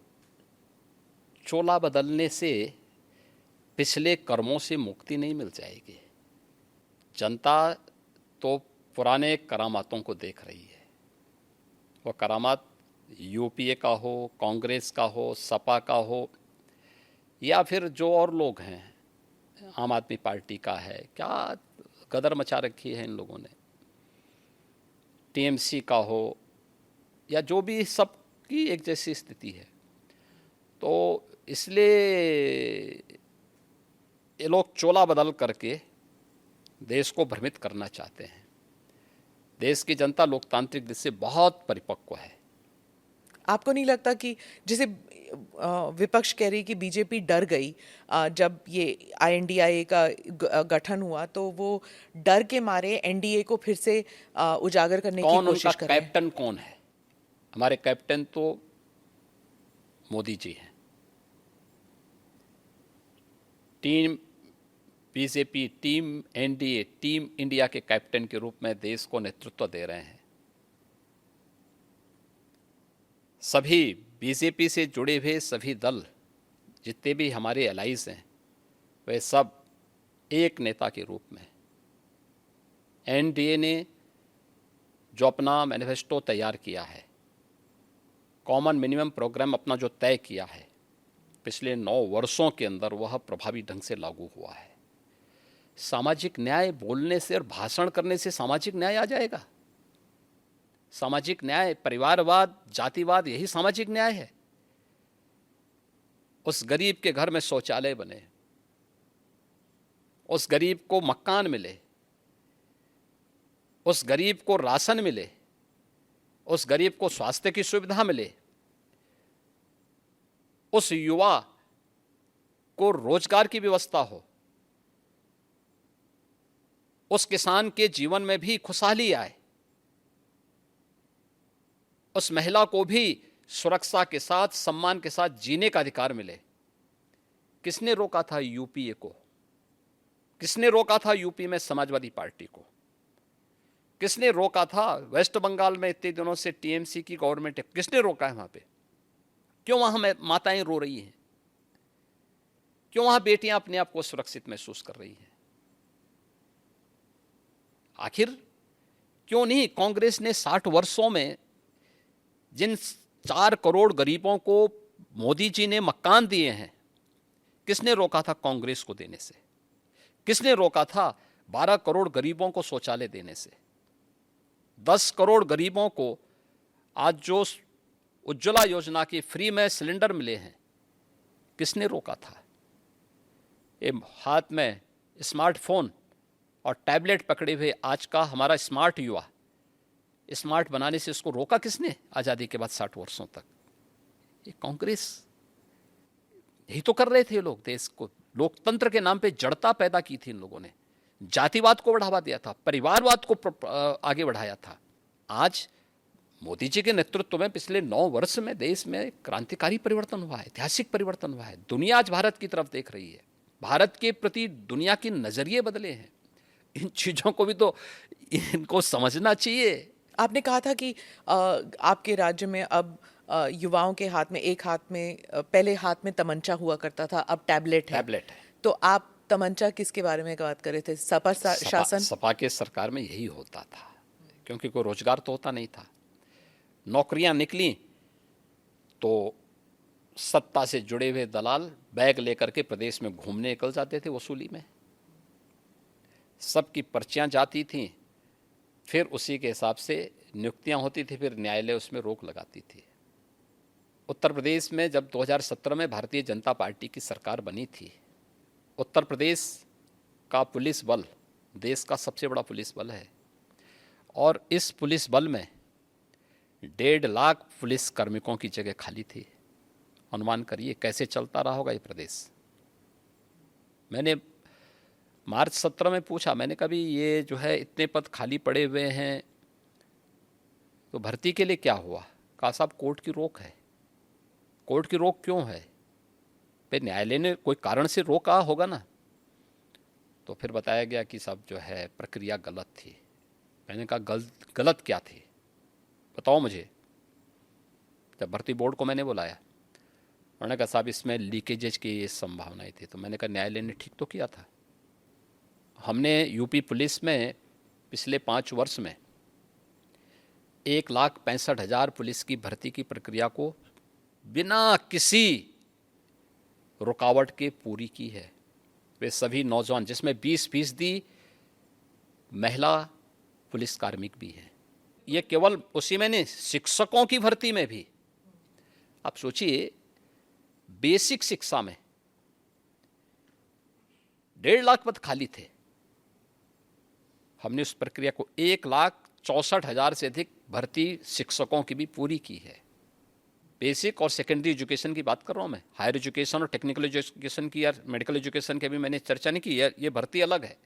चोला बदलने से पिछले कर्मों से मुक्ति नहीं मिल जाएगी। जनता तो पुराने करामातों को देख रही है। वह करामात यूपीए का हो, कांग्रेस का हो, सपा का हो, या फिर जो और लोग हैं, आम आदमी पार्टी का है, क्या गदर मचा रखी है इन लोगों ने, टीएमसी का हो, या जो भी, सबकी एक जैसी स्थिति है। तो इसलिए ये लोग चोला बदल करके देश को भ्रमित करना चाहते हैं। देश की जनता लोकतांत्रिक दृष्टि से बहुत परिपक्व है। आपको नहीं लगता कि जैसे विपक्ष कह रही कि बीजेपी डर गई जब ये आईएनडीआई का गठन हुआ, तो वो डर के मारे एनडीए को फिर से उजागर करने की कोशिश कर रहे हैं? कैप्टन कौन है? हमारे कैप्टन तो मोदी जी हैं। Team BJP, team NDA, team India के कैप्टन के रूप में देश को नेतृत्व दे रहे हैं। सभी बीजेपी से जुड़े हुए सभी दल, जितने भी हमारे एलाइज हैं, वे सब एक नेता के रूप में। एनडीए ने जो अपना मैनिफेस्टो तैयार किया है, कॉमन मिनिमम प्रोग्राम अपना जो तय किया है, पिछले 9 वर्षों के अंदर वह प्रभावी ढंग से लागू हुआ है। सामाजिक न्याय बोलने से और भाषण करने से सामाजिक न्याय आ जाएगा? सामाजिक न्याय, परिवारवाद, जातिवाद, यही सामाजिक न्याय है। उस गरीब के घर में शौचालय बने, उस गरीब को मकान मिले, उस गरीब को राशन मिले, उस गरीब को स्वास्थ्य की सुविधा मिले, उस युवा को रोजगार की व्यवस्था हो, उस किसान के जीवन में भी खुशहाली आए, उस महिला को भी सुरक्षा के साथ, सम्मान के साथ जीने का अधिकार मिले। किसने रोका था यूपीए को? किसने रोका था यूपी में समाजवादी पार्टी को? किसने रोका था वेस्ट बंगाल में इतने दिनों से टीएमसी की गवर्नमेंट है? किसने रोका है वहां पे? क्यों वहां माताएं रो रही हैं? क्यों वहां बेटियां अपने आप को सुरक्षित महसूस कर रही हैं? आखिर क्यों नहीं कांग्रेस ने 60 वर्षों में जिन 4 करोड़ गरीबों को मोदी जी ने मकान दिए हैं, किसने रोका था कांग्रेस को देने से? किसने रोका था 12 करोड़ गरीबों को शौचालय देने से? 10 करोड़ गरीबों को आज जो उज्ज्वला योजना की फ्री में सिलेंडर मिले हैं, किसने रोका था? ये हाथ में स्मार्टफोन और टैबलेट पकड़े हुए आज का हमारा स्मार्ट युवा, स्मार्ट बनाने से इसको रोका किसने आज़ादी के बाद 60 वर्षों तक? ये कांग्रेस। यही तो कर रहे थे लोग। देश को लोकतंत्र के नाम पे जड़ता पैदा की थी इन लोगों ने, जातिवाद को बढ़ावा दिया था, परिवारवाद को आगे बढ़ाया था। आज मोदी जी के नेतृत्व में पिछले 9 वर्ष में देश में क्रांतिकारी परिवर्तन हुआ है, ऐतिहासिक परिवर्तन हुआ है। दुनिया आज भारत की तरफ देख रही है, भारत के प्रति दुनिया के नजरिए बदले हैं। इन चीजों को भी तो इनको समझना चाहिए। आपने कहा था कि आपके राज्य में अब युवाओं के हाथ में एक हाथ में पहले हाथ में तमंचा हुआ करता था, अब टैबलेट है। टैबलेट है। तो आप तमंचा किसके बारे में बात कर रहे थे? सपा शासन? सपा के सरकार में यही होता था, क्योंकि कोई रोजगार तो होता नहीं था। नौकरियां निकली तो सत्ता से जुड़े हुए दलाल बैग लेकर के प्रदेश में घूमने निकल जाते थे वसूली में। सबकी पर्चियां जाती थीं, फिर उसी के हिसाब से नियुक्तियां होती थी, फिर न्यायालय उसमें रोक लगाती थी। उत्तर प्रदेश में जब 2017 में भारतीय जनता पार्टी की सरकार बनी थी, उत्तर प्रदेश का पुलिस बल देश का सबसे बड़ा पुलिस बल है, और इस पुलिस बल में 1.5 लाख पुलिस कार्मिकों की जगह खाली थी। अनुमान करिए कैसे चलता रहा होगा ये प्रदेश। मैंने मार्च 17 में पूछा, मैंने कहा भी ये जो है इतने पद खाली पड़े हुए हैं तो भर्ती के लिए क्या हुआ? कहा साहब कोर्ट की रोक है। कोर्ट की रोक क्यों है? फिर न्यायालय ने कोई कारण से रोका होगा ना। तो फिर बताया गया कि साहब जो है प्रक्रिया गलत थी। मैंने कहा गलत क्या थी बताओ मुझे। जब भर्ती बोर्ड को मैंने बुलाया, उन्होंने कहा साहब इसमें लीकेजेज की संभावनाएं थी। तो मैंने कहा न्यायालय ने ठीक तो किया था। हमने यूपी पुलिस में पिछले 5 वर्ष में 1,65,000 पुलिस की भर्ती की प्रक्रिया को बिना किसी रुकावट के पूरी की है। वे सभी नौजवान, जिसमें 20% महिला पुलिस कार्मिक भी हैं। ये केवल उसी में नहीं, शिक्षकों की भर्ती में भी। आप सोचिए, बेसिक शिक्षा में 1.5 लाख पद खाली थे। हमने उस प्रक्रिया को 1,64,000 से अधिक भर्ती शिक्षकों की भी पूरी की है। बेसिक और सेकेंडरी एजुकेशन की बात कर रहा हूँ मैं। हायर एजुकेशन और टेक्निकल एजुकेशन की या मेडिकल एजुकेशन की भी मैंने चर्चा नहीं की। ये भर्ती अलग है।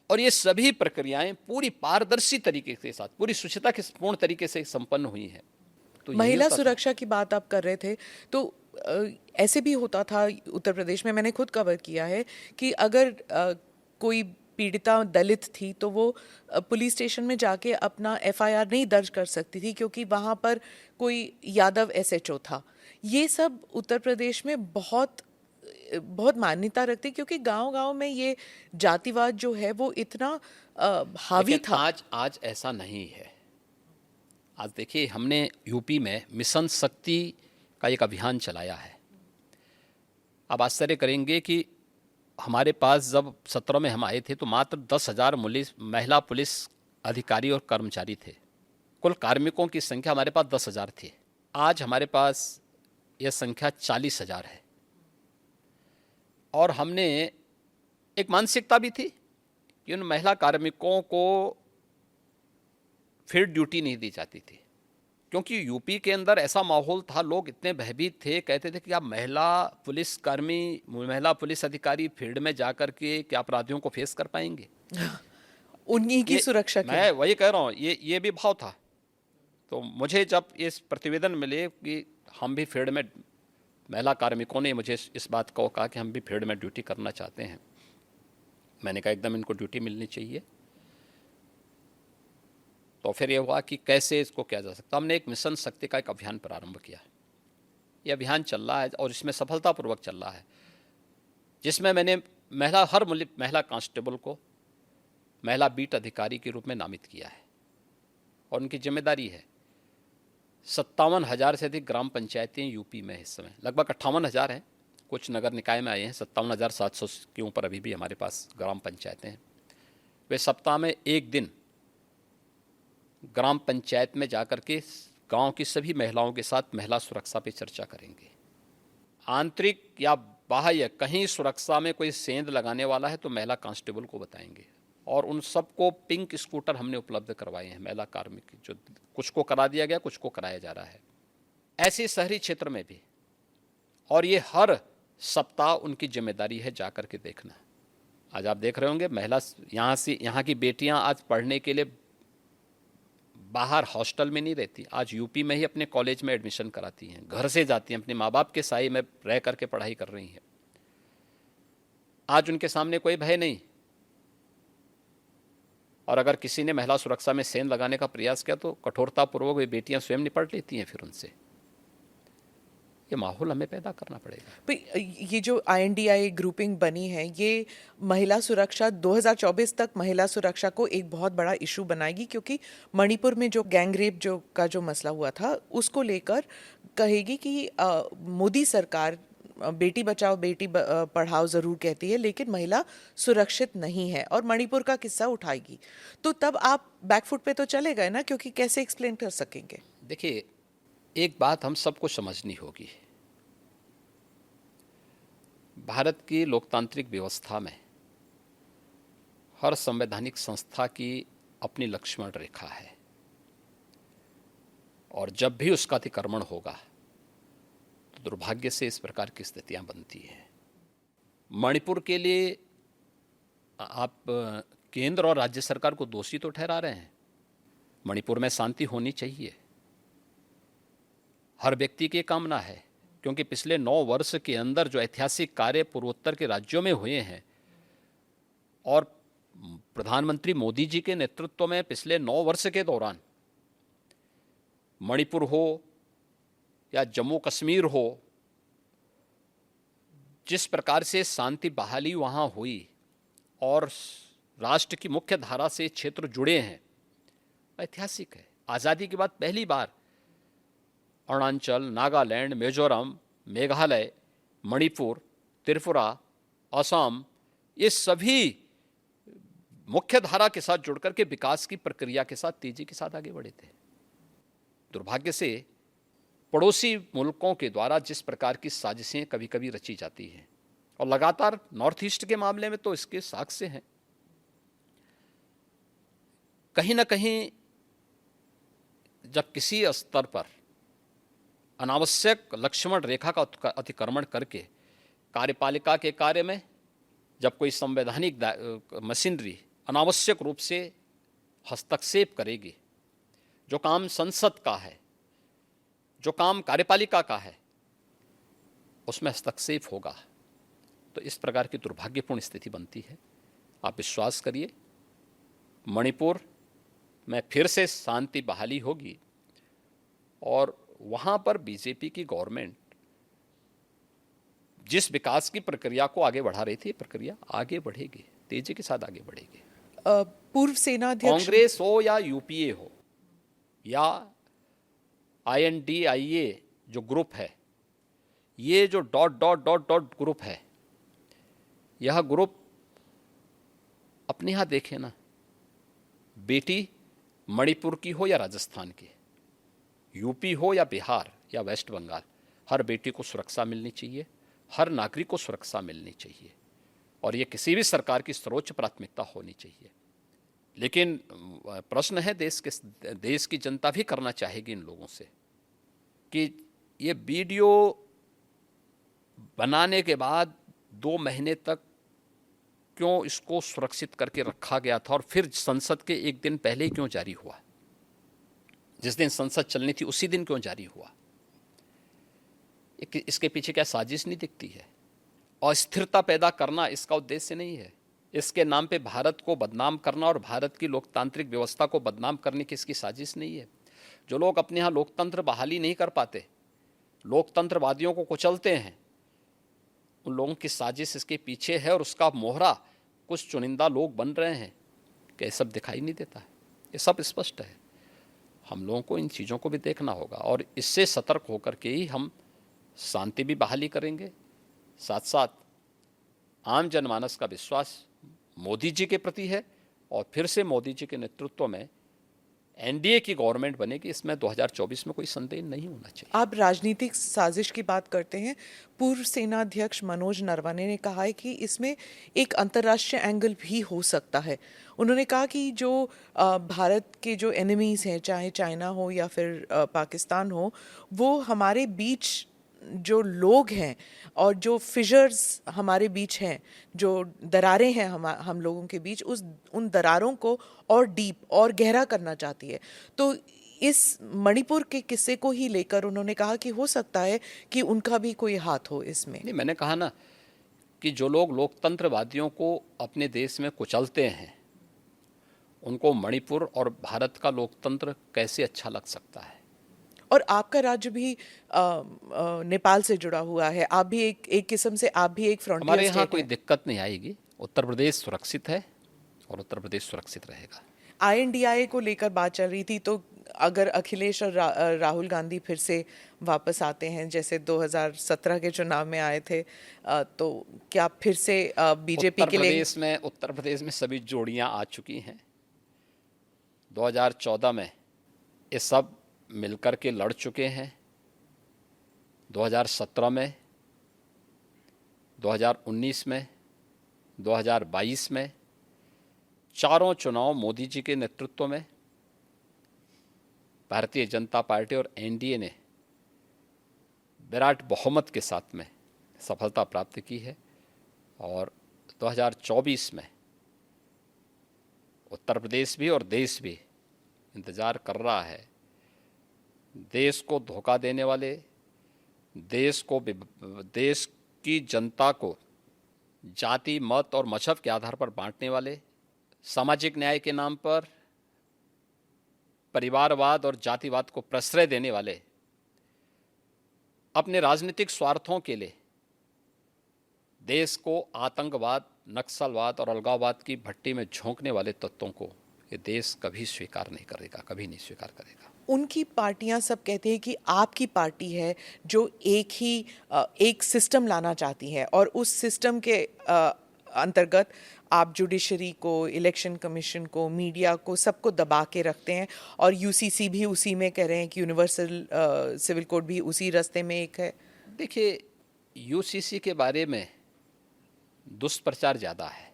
और ये सभी प्रक्रियाएं पूरी पारदर्शी तरीके के साथ, पूरी शुचिता के पूर्ण तरीके से संपन्न हुई हैं। तो महिला सुरक्षा की बात आप कर रहे थे, तो ऐसे भी होता था उत्तर प्रदेश में, मैंने खुद कवर किया है कि अगर कोई पीड़िता दलित थी तो वो पुलिस स्टेशन में जाके अपना एफआईआर नहीं दर्ज कर सकती थी क्योंकि वहाँ पर कोई यादव एसएचओ था। ये सब उत्तर प्रदेश में बहुत मान्यता रखती, क्योंकि गांव-गांव में ये जातिवाद जो है वो इतना हावी था। आज ऐसा नहीं है। आज देखिए, हमने यूपी में मिशन शक्ति का एक अभियान चलाया है। आप आश्चर्य करेंगे कि हमारे पास जब 17 में हम आए थे तो मात्र 10,000 महिला पुलिस अधिकारी और कर्मचारी थे। कुल कार्मिकों की संख्या हमारे पास 10,000 थी। आज हमारे पास यह संख्या 40,000 है। और हमने एक मानसिकता भी थी कि उन महिला कार्मिकों को फिर ड्यूटी नहीं दी जाती थी, क्योंकि यूपी के अंदर ऐसा माहौल था, लोग इतने भयभीत थे, कहते थे कि आप महिला पुलिसकर्मी, महिला पुलिस अधिकारी फील्ड में जाकर के क्या अपराधियों को फेस कर पाएंगे? उन्हीं की सुरक्षा मैं वही कह रहा हूँ, ये भी भाव था। तो मुझे जब इस प्रतिवेदन मिले कि हम भी फील्ड में, महिला कार्मिकों ने मुझे इस बात को कहा कि हम भी फील्ड में ड्यूटी करना चाहते हैं, मैंने कहा एकदम इनको ड्यूटी मिलनी चाहिए। तो फिर ये हुआ कि कैसे इसको किया जा सकता। हमने एक मिशन शक्ति का एक अभियान प्रारंभ किया। ये अभियान चल रहा है और इसमें सफलतापूर्वक चल रहा है, जिसमें मैंने हर महिला कांस्टेबल को महिला बीट अधिकारी के रूप में नामित किया है। और उनकी जिम्मेदारी है 57,000 से अधिक ग्राम पंचायतें यूपी में इस समय, लगभग 58,000 हैं, कुछ नगर निकाय में आए हैं, 57,700 के ऊपर अभी भी हमारे पास ग्राम पंचायतें हैं। वे सप्ताह में एक दिन ग्राम पंचायत में जाकर के गांव की सभी महिलाओं के साथ महिला सुरक्षा पे चर्चा करेंगे। आंतरिक या बाह्य कहीं सुरक्षा में कोई सेंध लगाने वाला है तो महिला कांस्टेबल को बताएंगे। और उन सबको पिंक स्कूटर हमने उपलब्ध करवाए हैं, महिला कार्मिक, जो कुछ को करा दिया गया, कुछ को कराया जा रहा है। ऐसे शहरी क्षेत्र में भी, और ये हर सप्ताह उनकी जिम्मेदारी है जाकर के देखना। आज आप देख रहे होंगे महिला यहाँ की बेटियां आज पढ़ने के लिए बाहर हॉस्टल में नहीं रहती, आज यूपी में ही अपने कॉलेज में एडमिशन कराती हैं, घर से जाती हैं, अपने माँ बाप के साए में रह करके पढ़ाई कर रही हैं। आज उनके सामने कोई भय नहीं। और अगर किसी ने महिला सुरक्षा में सेंध लगाने का प्रयास किया तो कठोरतापूर्वक वे बेटियां स्वयं निपट लेती हैं फिर उनसे। ये माहौल हमें पैदा करना पड़ेगा। भाई, ये जो INDI ग्रुपिंग बनी है, ये महिला सुरक्षा 2024 तक महिला सुरक्षा को एक बहुत बड़ा इशू बनाएगी, क्योंकि मणिपुर में जो गैंग रेप जो मसला हुआ था उसको लेकर कहेगी कि मोदी सरकार बेटी बचाओ बेटी पढ़ाओ ज़रूर कहती है, लेकिन महिला सुरक्षित नहीं है, और मणिपुर का किस्सा उठाएगी। तो तब आप बैकफुट पे तो चले गए ना, क्योंकि कैसे एक्सप्लेन कर सकेंगे? देखिए, एक बात हम सबको समझनी होगी। भारत की लोकतांत्रिक व्यवस्था में हर संवैधानिक संस्था की अपनी लक्ष्मण रेखा है, और जब भी उसका अतिक्रमण होगा तो दुर्भाग्य से इस प्रकार की स्थितियां बनती हैं। मणिपुर के लिए आप केंद्र और राज्य सरकार को दोषी तो ठहरा रहे हैं। मणिपुर में शांति होनी चाहिए, हर व्यक्ति की कामना है, क्योंकि पिछले 9 वर्ष के अंदर जो ऐतिहासिक कार्य पूर्वोत्तर के राज्यों में हुए हैं, और प्रधानमंत्री मोदी जी के नेतृत्व में पिछले 9 वर्ष के दौरान मणिपुर हो या जम्मू कश्मीर हो, जिस प्रकार से शांति बहाली वहाँ हुई और राष्ट्र की मुख्य धारा से क्षेत्र जुड़े हैं, ऐतिहासिक है। आज़ादी के बाद पहली बार अरुणाचल, नागालैंड, मिजोरम, मेघालय, मणिपुर, त्रिपुरा, असम, ये सभी मुख्य धारा के साथ जुड़कर के विकास की प्रक्रिया के साथ तेजी के साथ आगे बढ़े थे। दुर्भाग्य से पड़ोसी मुल्कों के द्वारा जिस प्रकार की साजिशें कभी कभी रची जाती हैं, और लगातार नॉर्थ ईस्ट के मामले में तो इसके साक्ष्य हैं, कहीं ना कहीं जब किसी स्तर पर अनावश्यक लक्ष्मण रेखा का अतिक्रमण करके कार्यपालिका के कार्य में जब कोई संवैधानिक मशीनरी अनावश्यक रूप से हस्तक्षेप करेगी, जो काम संसद का है, जो काम कार्यपालिका का है, उसमें हस्तक्षेप होगा, तो इस प्रकार की दुर्भाग्यपूर्ण स्थिति बनती है। आप विश्वास करिए, मणिपुर में फिर से शांति बहाली होगी, और वहाँ पर बीजेपी की गवर्नमेंट जिस विकास की प्रक्रिया को आगे बढ़ा रही थी, प्रक्रिया आगे बढ़ेगी, तेजी के साथ आगे बढ़ेगी। पूर्व सेना अध्यक्ष, कांग्रेस हो या यूपीए हो या INDIA जो ग्रुप है, ये जो ... ग्रुप है, यह ग्रुप अपने यहाँ देखे ना, बेटी मणिपुर की हो या राजस्थान की, यूपी हो या बिहार या वेस्ट बंगाल, हर बेटी को सुरक्षा मिलनी चाहिए, हर नागरिक को सुरक्षा मिलनी चाहिए, और ये किसी भी सरकार की सर्वोच्च प्राथमिकता होनी चाहिए। लेकिन प्रश्न है, देश की जनता भी करना चाहेगी इन लोगों से कि ये वीडियो बनाने के बाद 2 महीने तक क्यों इसको सुरक्षित करके रखा गया था, और फिर संसद के एक दिन पहले क्यों जारी हुआ, जिस दिन संसद चलनी थी उसी दिन क्यों जारी हुआ? इसके पीछे क्या साजिश नहीं दिखती है? अस्थिरता पैदा करना इसका उद्देश्य नहीं है। इसके नाम पे भारत को बदनाम करना और भारत की लोकतांत्रिक व्यवस्था को बदनाम करने की इसकी साजिश नहीं है। जो लोग अपने यहाँ लोकतंत्र बहाली नहीं कर पाते, लोकतंत्रवादियों को कुचलते हैं, उन लोगों की साजिश इसके पीछे है और उसका मोहरा कुछ चुनिंदा लोग बन रहे हैं कि सब दिखाई नहीं देता है। ये सब स्पष्ट है। हम लोगों को इन चीज़ों को भी देखना होगा और इससे सतर्क होकर के ही हम शांति भी बहाली करेंगे। साथ साथ आम जनमानस का विश्वास मोदी जी के प्रति है और फिर से मोदी जी के नेतृत्व में एनडीए की गवर्नमेंट बनेगी, इसमें 2024 में कोई संदेह नहीं होना चाहिए। आप राजनीतिक साजिश की बात करते हैं। पूर्व सेना अध्यक्ष मनोज नरवणे ने कहा है कि इसमें एक अंतर्राष्ट्रीय एंगल भी हो सकता है। उन्होंने कहा कि जो भारत के जो एनिमीज हैं, चाहे चाइना हो या फिर पाकिस्तान हो, वो हमारे बीच जो लोग हैं और जो फिशर्स हमारे बीच हैं, जो दरारें हैं हम लोगों के बीच, उन दरारों को और डीप और गहरा करना चाहती है। तो इस मणिपुर के किस्से को ही लेकर उन्होंने कहा कि हो सकता है कि उनका भी कोई हाथ हो इसमें। नहीं, मैंने कहा ना कि जो लोग लोकतंत्रवादियों को अपने देश में कुचलते हैं, उनको मणिपुर और भारत का लोकतंत्र कैसे अच्छा लग सकता है? और आपका राज्य भी नेपाल से जुड़ा हुआ है। आप भी एक किस्म से आप भी एक फ्रंटियर हमारे यहाँ स्टेट कोई है। दिक्कत नहीं आएगी। उत्तर प्रदेश सुरक्षित है और उत्तर प्रदेश सुरक्षित रहेगा। INDIA को लेकर बात चल रही थी, तो अगर अखिलेश और राहुल गांधी फिर से वापस आते हैं जैसे 2017 के चुनाव में आए थे, तो क्या फिर से बीजेपी के लिए? उत्तर प्रदेश में सभी जोड़ियां आ चुकी हैं। 2014 में ये सब मिलकर के लड़ चुके हैं। 2017 में, 2019 में, 2022 में चारों चुनाव मोदी जी के नेतृत्व में भारतीय जनता पार्टी और एनडीए ने विराट बहुमत के साथ में सफलता प्राप्त की है। और 2024 में उत्तर प्रदेश भी और देश भी इंतज़ार कर रहा है। देश को धोखा देने वाले, देश की जनता को जाति, मत और मजहब के आधार पर बांटने वाले, सामाजिक न्याय के नाम पर परिवारवाद और जातिवाद को प्रश्रय देने वाले, अपने राजनीतिक स्वार्थों के लिए देश को आतंकवाद, नक्सलवाद और अलगाववाद की भट्टी में झोंकने वाले तत्वों को ये देश कभी स्वीकार नहीं करेगा, कभी नहीं स्वीकार करेगा। उनकी पार्टियां सब कहती हैं कि आपकी पार्टी है जो एक सिस्टम लाना चाहती है और उस सिस्टम के अंतर्गत आप जुडिशरी को, इलेक्शन कमीशन को, मीडिया को, सबको दबा के रखते हैं। और यूसीसी भी उसी में कह रहे हैं कि यूनिवर्सल सिविल कोड भी उसी रास्ते में एक है। देखिए, यूसीसी के बारे में दुष्प्रचार ज़्यादा है।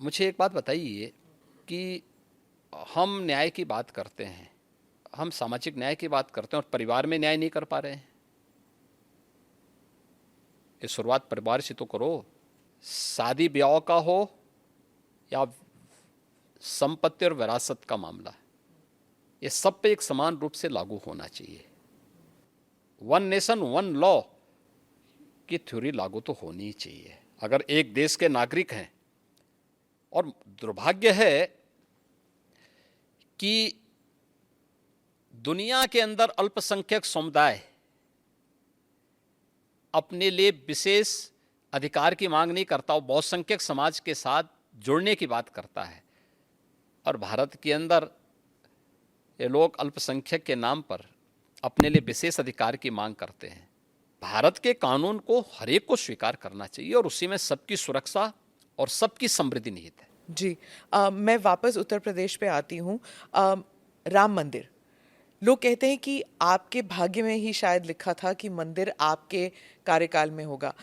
मुझे एक बात बताइए कि हम न्याय की बात करते हैं, हम सामाजिक न्याय की बात करते हैं और परिवार में न्याय नहीं कर पा रहे हैं। ये शुरुआत परिवार से तो करो। शादी ब्याह का हो या संपत्ति और विरासत का मामला, ये सब पे एक समान रूप से लागू होना चाहिए। वन नेशन वन लॉ की थ्योरी लागू तो होनी ही चाहिए अगर एक देश के नागरिक हैं। और दुर्भाग्य है कि दुनिया के अंदर अल्पसंख्यक समुदाय अपने लिए विशेष अधिकार की मांग नहीं करता, वो बहुसंख्यक समाज के साथ जुड़ने की बात करता है। और भारत के अंदर ये लोग अल्पसंख्यक के नाम पर अपने लिए विशेष अधिकार की मांग करते हैं। भारत के कानून को हर एक को स्वीकार करना चाहिए और उसी में सबकी सुरक्षा और सबकी समृद्धि निहित है। जी, मैं वापस उत्तर प्रदेश पे आती हूँ। राम मंदिर, लोग कहते हैं कि आपके भाग्य में ही शायद लिखा था कि मंदिर आपके कार्यकाल में होगा।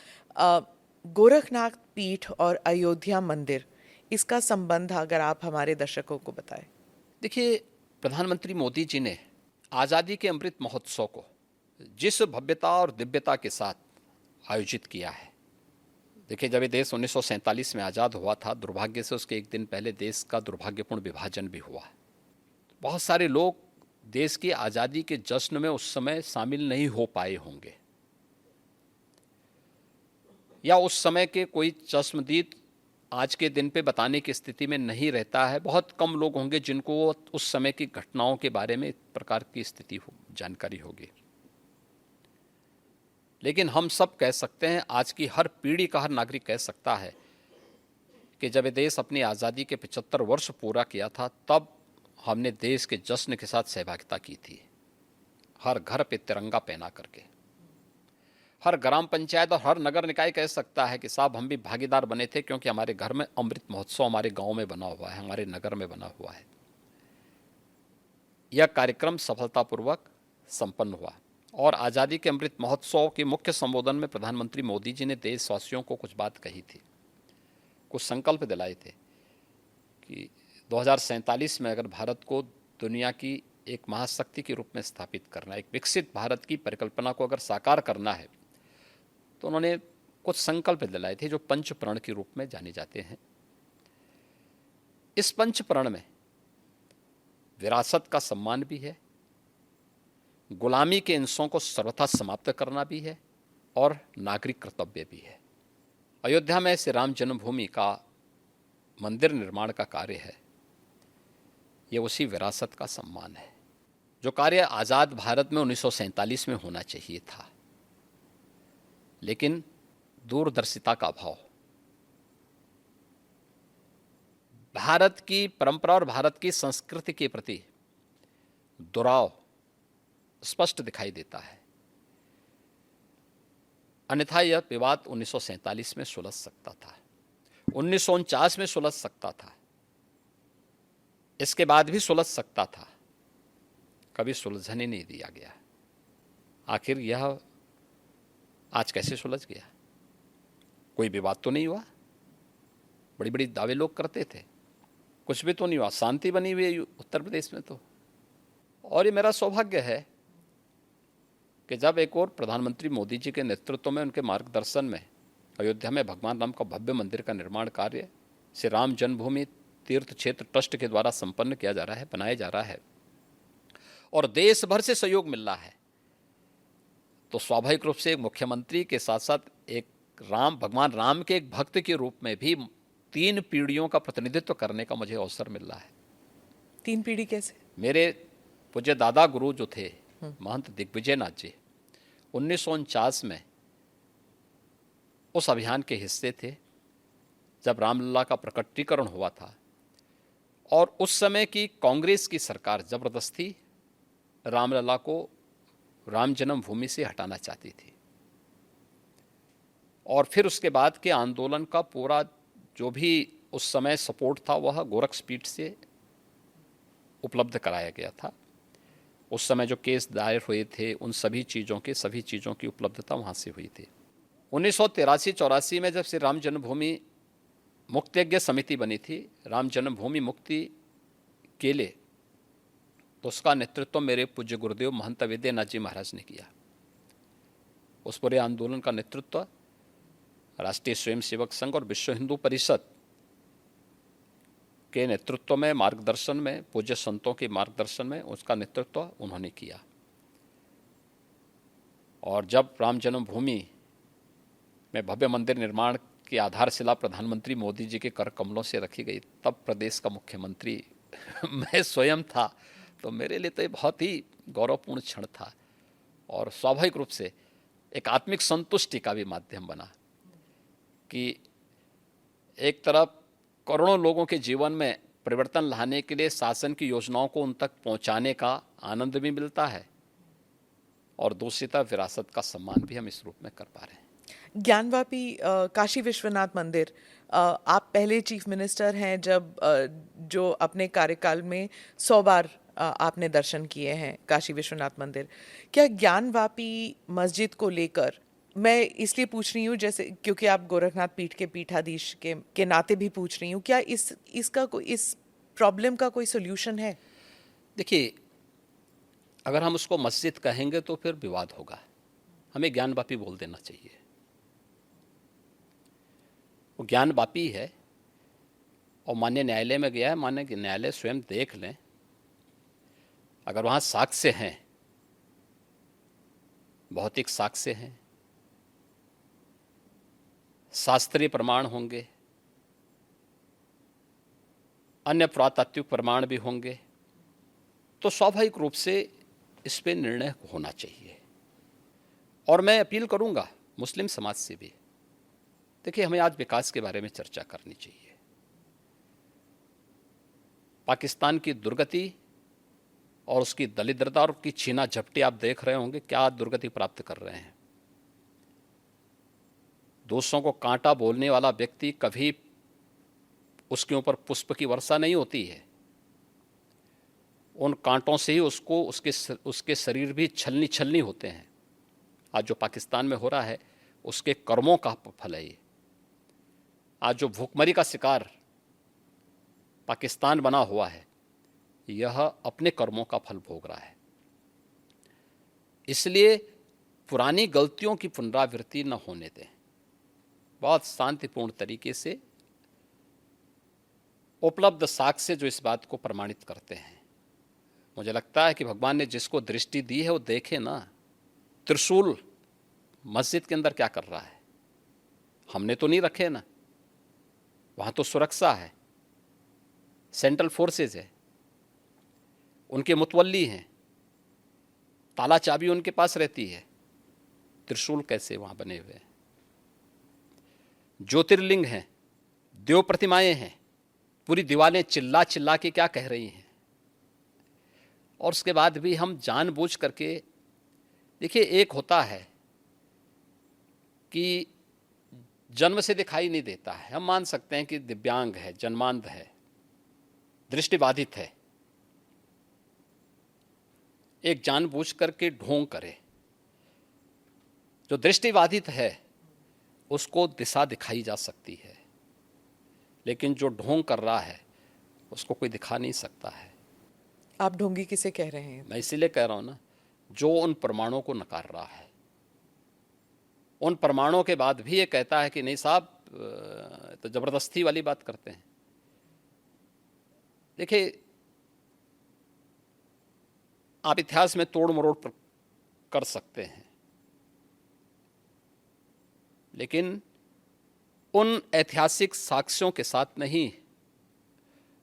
गोरखनाथ पीठ और अयोध्या मंदिर, इसका संबंध अगर आप हमारे दर्शकों को बताएं। देखिए, प्रधानमंत्री मोदी जी ने आज़ादी के अमृत महोत्सव को जिस भव्यता और दिव्यता के साथ आयोजित किया है, देखिए, जब ये देश 1947 में आज़ाद हुआ था, दुर्भाग्य से उसके एक दिन पहले देश का दुर्भाग्यपूर्ण विभाजन भी हुआ। बहुत सारे लोग देश की आज़ादी के जश्न में उस समय शामिल नहीं हो पाए होंगे, या उस समय के कोई चश्मदीद आज के दिन पे बताने की स्थिति में नहीं रहता है। बहुत कम लोग होंगे जिनको उस समय की घटनाओं के बारे में इस प्रकार की स्थिति हो जानकारी होगी। लेकिन हम सब कह सकते हैं, आज की हर पीढ़ी का हर नागरिक कह सकता है कि जब ये देश अपनी आज़ादी के 75 वर्ष पूरा किया था, तब हमने देश के जश्न के साथ सहभागिता की थी, हर घर पे तिरंगा पहना करके। हर ग्राम पंचायत और हर नगर निकाय कह सकता है कि साहब हम भी भागीदार बने थे, क्योंकि हमारे घर में अमृत महोत्सव हमारे गांव में बना हुआ है, हमारे नगर में बना हुआ है। यह कार्यक्रम सफलतापूर्वक संपन्न हुआ और आज़ादी के अमृत महोत्सव के मुख्य संबोधन में प्रधानमंत्री मोदी जी ने देशवासियों को कुछ बात कही थी, कुछ संकल्प दिलाए थे कि 2047 में अगर भारत को दुनिया की एक महाशक्ति के रूप में स्थापित करना, एक विकसित भारत की परिकल्पना को अगर साकार करना है, तो उन्होंने कुछ संकल्प दिलाए थे जो पंच प्रण के रूप में जाने जाते हैं। इस पंच प्रण में विरासत का सम्मान भी है, गुलामी के इंसों को सर्वथा समाप्त करना भी है और नागरिक कर्तव्य भी है। अयोध्या में श्री राम जन्मभूमि का मंदिर निर्माण का कार्य है, ये उसी विरासत का सम्मान है जो कार्य आज़ाद भारत में 1947 में होना चाहिए था। लेकिन दूरदर्शिता का अभाव, भारत की परंपरा और भारत की संस्कृति के प्रति दुराव स्पष्ट दिखाई देता है। अन्यथा यह विवाद 1947 में सुलझ सकता था, 1949 में सुलझ सकता था, इसके बाद भी सुलझ सकता था, कभी सुलझने नहीं दिया गया। आखिर यह आज कैसे सुलझ गया? कोई विवाद तो नहीं हुआ, बड़ी बड़ी दावे लोग करते थे, कुछ भी तो नहीं हुआ, शांति बनी हुई है उत्तर प्रदेश में तो। और ये मेरा सौभाग्य है कि जब एक और प्रधानमंत्री मोदी जी के नेतृत्व में, उनके मार्गदर्शन में अयोध्या में भगवान राम का भव्य मंदिर का निर्माण कार्य श्री राम जन्मभूमि तीर्थ क्षेत्र ट्रस्ट के द्वारा संपन्न किया जा रहा है, बनाया जा रहा है और देश भर से सहयोग मिल रहा है, तो स्वाभाविक रूप से एक मुख्यमंत्री के साथ साथ एक भगवान राम के एक भक्त के रूप में भी 3 पीढ़ियों का प्रतिनिधित्व करने का मुझे अवसर मिल रहा है। 3 पीढ़ी कैसे? मेरे पूज्य दादा गुरु जो थे महंत दिग्विजय नाथ जी, 1949 में उस अभियान के हिस्से थे जब रामलला का प्रकटीकरण हुआ था और उस समय की कांग्रेस की सरकार जबरदस्ती रामलला को राम जन्मभूमि से हटाना चाहती थी। और फिर उसके बाद के आंदोलन का पूरा जो भी उस समय सपोर्ट था वह गोरक्षपीठ से उपलब्ध कराया गया था। उस समय जो केस दायर हुए थे उन सभी चीज़ों की उपलब्धता वहाँ से हुई थी। 1983-84 में जब श्री राम जन्मभूमि मुक्तयज्ञ समिति बनी थी, राम जन्मभूमि मुक्ति के लिए, तो उसका नेतृत्व मेरे पूज्य गुरुदेव महंत वैद्यनाथ जी महाराज ने किया। उस पूरे आंदोलन का नेतृत्व राष्ट्रीय स्वयंसेवक संघ और विश्व हिंदू परिषद के नेतृत्व में, मार्गदर्शन में, पूज्य संतों के मार्गदर्शन में उसका नेतृत्व उन्होंने किया। और जब राम जन्मभूमि में भव्य मंदिर निर्माण की आधारशिला प्रधानमंत्री मोदी जी के कर कमलों से रखी गई, तब प्रदेश का मुख्यमंत्री मैं स्वयं था, तो मेरे लिए तो ये बहुत ही गौरवपूर्ण क्षण था और स्वाभाविक रूप से एक आत्मिक संतुष्टि का भी माध्यम बना कि एक तरफ करोड़ों लोगों के जीवन में परिवर्तन लाने के लिए शासन की योजनाओं को उन तक पहुंचाने का आनंद भी मिलता है और दूसरी तरफ विरासत का सम्मान भी हम इस रूप में कर पा रहे हैं। ज्ञानवापी काशी विश्वनाथ मंदिर, आप पहले चीफ मिनिस्टर हैं जब जो अपने कार्यकाल में 100 बार आपने दर्शन किए हैं काशी विश्वनाथ मंदिर। क्या ज्ञानवापी मस्जिद को लेकर, मैं इसलिए पूछ रही हूँ जैसे क्योंकि आप गोरखनाथ पीठ के पीठाधीश के नाते भी पूछ रही हूँ, क्या इस प्रॉब्लम का कोई सोल्यूशन है? देखिए, अगर हम उसको मस्जिद कहेंगे तो फिर विवाद होगा, हमें ज्ञानवापी बोल देना चाहिए। वो ज्ञानवापी है और माननीय न्यायालय में गया है, माननीय न्यायालय स्वयं देख लें अगर वहाँ साक्ष्य हैं, भौतिक साक्ष्य हैं, शास्त्रीय प्रमाण होंगे, अन्य पुरातात्विक प्रमाण भी होंगे, तो स्वाभाविक रूप से इस पे निर्णय होना चाहिए। और मैं अपील करूंगा मुस्लिम समाज से भी, देखिए हमें आज विकास के बारे में चर्चा करनी चाहिए। पाकिस्तान की दुर्गति और उसकी दलिद्रता और की छीना झपटी आप देख रहे होंगे, क्या दुर्गति प्राप्त कर रहे हैं। दूसरों को कांटा बोलने वाला व्यक्ति कभी उसके ऊपर पुष्प की वर्षा नहीं होती है, उन कांटों से ही उसको उसके शरीर भी छलनी छलनी होते हैं। आज जो पाकिस्तान में हो रहा है उसके कर्मों का फल है ये। आज जो भूखमरी का शिकार पाकिस्तान बना हुआ है, यह अपने कर्मों का फल भोग रहा है। इसलिए पुरानी गलतियों की पुनरावृत्ति न होने दें, बहुत शांतिपूर्ण तरीके से उपलब्ध साक्ष्य जो इस बात को प्रमाणित करते हैं। मुझे लगता है कि भगवान ने जिसको दृष्टि दी है वो देखे ना, त्रिशूल मस्जिद के अंदर क्या कर रहा है। हमने तो नहीं रखे ना, वहाँ तो सुरक्षा है, सेंट्रल फोर्सेज है, उनके मुतवल्ली हैं, ताला चाबी उनके पास रहती है, त्रिशूल कैसे वहाँ बने हुए हैं। ज्योतिर्लिंग हैं, देव प्रतिमाएं हैं, पूरी दीवारें चिल्ला चिल्ला के क्या कह रही हैं। और उसके बाद भी हम जानबूझ करके, देखिए एक होता है कि जन्म से दिखाई नहीं देता है, हम मान सकते हैं कि दिव्यांग है, जन्मांध है, दृष्टिबाधित है, एक जानबूझ करके ढोंग करे। जो दृष्टिबाधित है उसको दिशा दिखाई जा सकती है, लेकिन जो ढोंग कर रहा है उसको कोई दिखा नहीं सकता है। आप ढोंगी किसे कह रहे हैं? मैं इसीलिए कह रहा हूं ना, जो उन प्रमाणों को नकार रहा है, उन प्रमाणों के बाद भी ये कहता है कि नहीं साहब, तो जबरदस्ती वाली बात करते हैं। देखिए, आप इतिहास में तोड़ मरोड़ कर सकते हैं, लेकिन उन ऐतिहासिक साक्ष्यों के साथ नहीं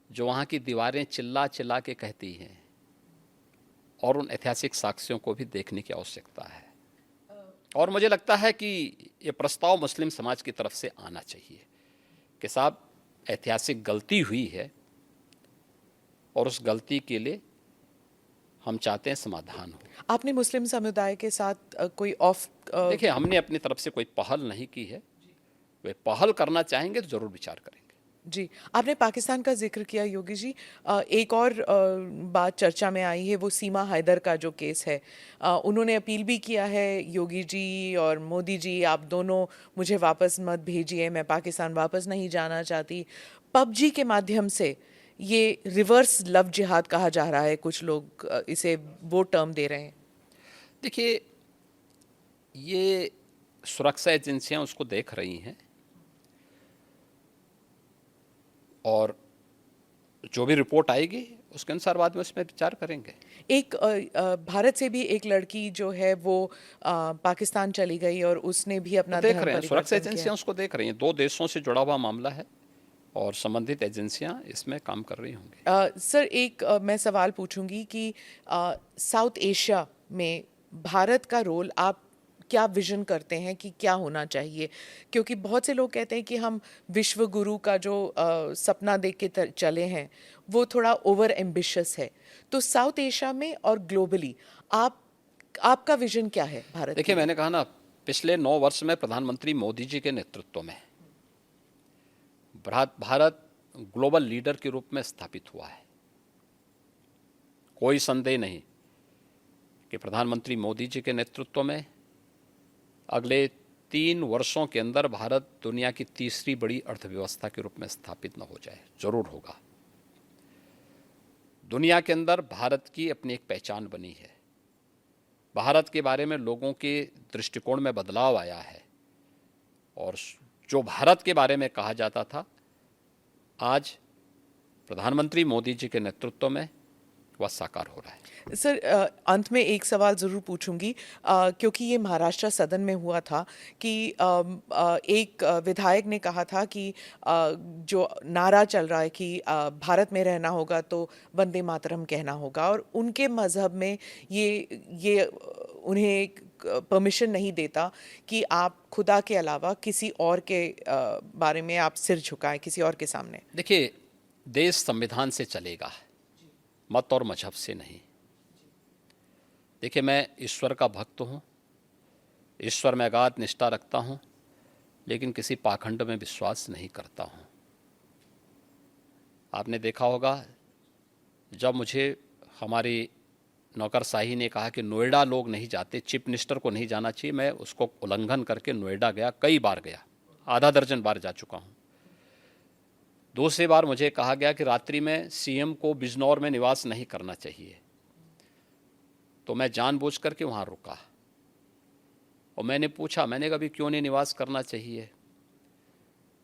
जो वहाँ की दीवारें चिल्ला चिल्ला के कहती हैं, और उन ऐतिहासिक साक्ष्यों को भी देखने की आवश्यकता है। और मुझे लगता है कि ये प्रस्ताव मुस्लिम समाज की तरफ से आना चाहिए कि साहब ऐतिहासिक गलती हुई है और उस गलती के लिए हम चाहते हैं समाधान हो। आपने मुस्लिम समुदाय के साथ कोई देखिए, हमने अपनी तरफ से कोई पहल नहीं की है, वे पहल करना चाहेंगे तो जरूर विचार करेंगे। जी, आपने पाकिस्तान का जिक्र किया योगी जी। एक और बात चर्चा में आई है, वो सीमा हैदर का जो केस है। उन्होंने अपील भी किया है, योगी जी और मोदी जी आप दोनों मुझे वापस मत भेजिए, मैं पाकिस्तान वापस नहीं जाना चाहती। पबजी के माध्यम से ये रिवर्स लव जिहाद कहा जा रहा है, कुछ लोग इसे वो टर्म दे रहे हैं। देखिए, ये सुरक्षा एजेंसियां उसको देख रही हैं और जो भी रिपोर्ट आएगी उसके अनुसार बाद में उसमें विचार करेंगे। एक भारत से भी एक लड़की जो है वो पाकिस्तान चली गई और उसने भी अपना देख धर्म रहे हैं, सुरक्षा परिवर्तन किया। एजेंसियां उसको देख रही हैं। 2 देशों से जुड़ा हुआ मामला है और संबंधित एजेंसियां इसमें काम कर रही होंगी। सर, एक मैं सवाल पूछूंगी कि साउथ एशिया में भारत का रोल आप क्या विजन करते हैं कि क्या होना चाहिए? क्योंकि बहुत से लोग कहते हैं कि हम विश्व गुरु का जो सपना देख के चले हैं वो थोड़ा ओवर एम्बिशियस है। तो साउथ एशिया में और ग्लोबली आपका विजन क्या है भारत देखिए, मैंने कहा ना, पिछले 9 वर्ष में प्रधानमंत्री मोदी जी के नेतृत्व में भारत ग्लोबल लीडर के रूप में स्थापित हुआ है। कोई संदेह नहीं कि प्रधानमंत्री मोदी जी के नेतृत्व में अगले 3 वर्षों के अंदर भारत दुनिया की तीसरी बड़ी अर्थव्यवस्था के रूप में स्थापित न हो जाए, जरूर होगा। दुनिया के अंदर भारत की अपनी एक पहचान बनी है, भारत के बारे में लोगों के दृष्टिकोण में बदलाव आया है, और जो भारत के बारे में कहा जाता था, आज प्रधानमंत्री मोदी जी के नेतृत्व में वह साकार हो रहा है। सर, अंत में एक सवाल ज़रूर पूछूंगी, क्योंकि ये महाराष्ट्र सदन में हुआ था कि एक विधायक ने कहा था कि जो नारा चल रहा है कि भारत में रहना होगा तो वंदे मातरम कहना होगा, और उनके मज़हब में ये उन्हें परमिशन नहीं देता कि आप खुदा के अलावा किसी और के बारे में आप सिर झुकाएं किसी और के सामने। देखिए, देश संविधान से चलेगा, मत और मजहब से नहीं। देखिए, मैं ईश्वर का भक्त हूँ, ईश्वर में अगाध निष्ठा रखता हूँ, लेकिन किसी पाखंड में विश्वास नहीं करता हूँ। आपने देखा होगा, जब मुझे हमारी नौकरशाही ने कहा कि नोएडा लोग नहीं जाते, चीफ मिनिस्टर को नहीं जाना चाहिए, मैं उसको उल्लंघन करके नोएडा गया, कई बार गया, आधा दर्जन बार जा चुका हूँ। दूसरी बार मुझे कहा गया कि रात्रि में सीएम को बिजनौर में निवास नहीं करना चाहिए, तो मैं जानबूझ करके वहाँ रुका और मैंने पूछा, मैंने कहा भी क्यों नहीं निवास करना चाहिए?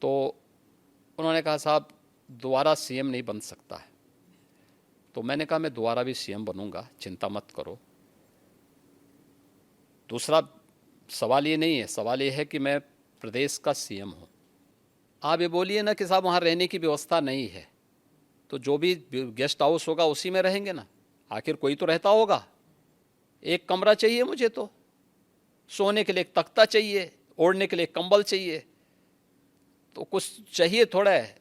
तो उन्होंने कहा साहब दोबारा सीएम नहीं बन सकता है। तो मैंने कहा मैं दोबारा भी सीएम बनूंगा, चिंता मत करो। दूसरा सवाल ये नहीं है, सवाल ये है कि मैं प्रदेश का सीएम हूँ। आप ये बोलिए ना कि साहब वहाँ रहने की व्यवस्था नहीं है, तो जो भी गेस्ट हाउस होगा उसी में रहेंगे ना, आखिर कोई तो रहता होगा। एक कमरा चाहिए मुझे, तो सोने के लिए एक तख्ता चाहिए, ओढ़ने के लिए एक कंबल चाहिए, तो कुछ चाहिए थोड़ा है।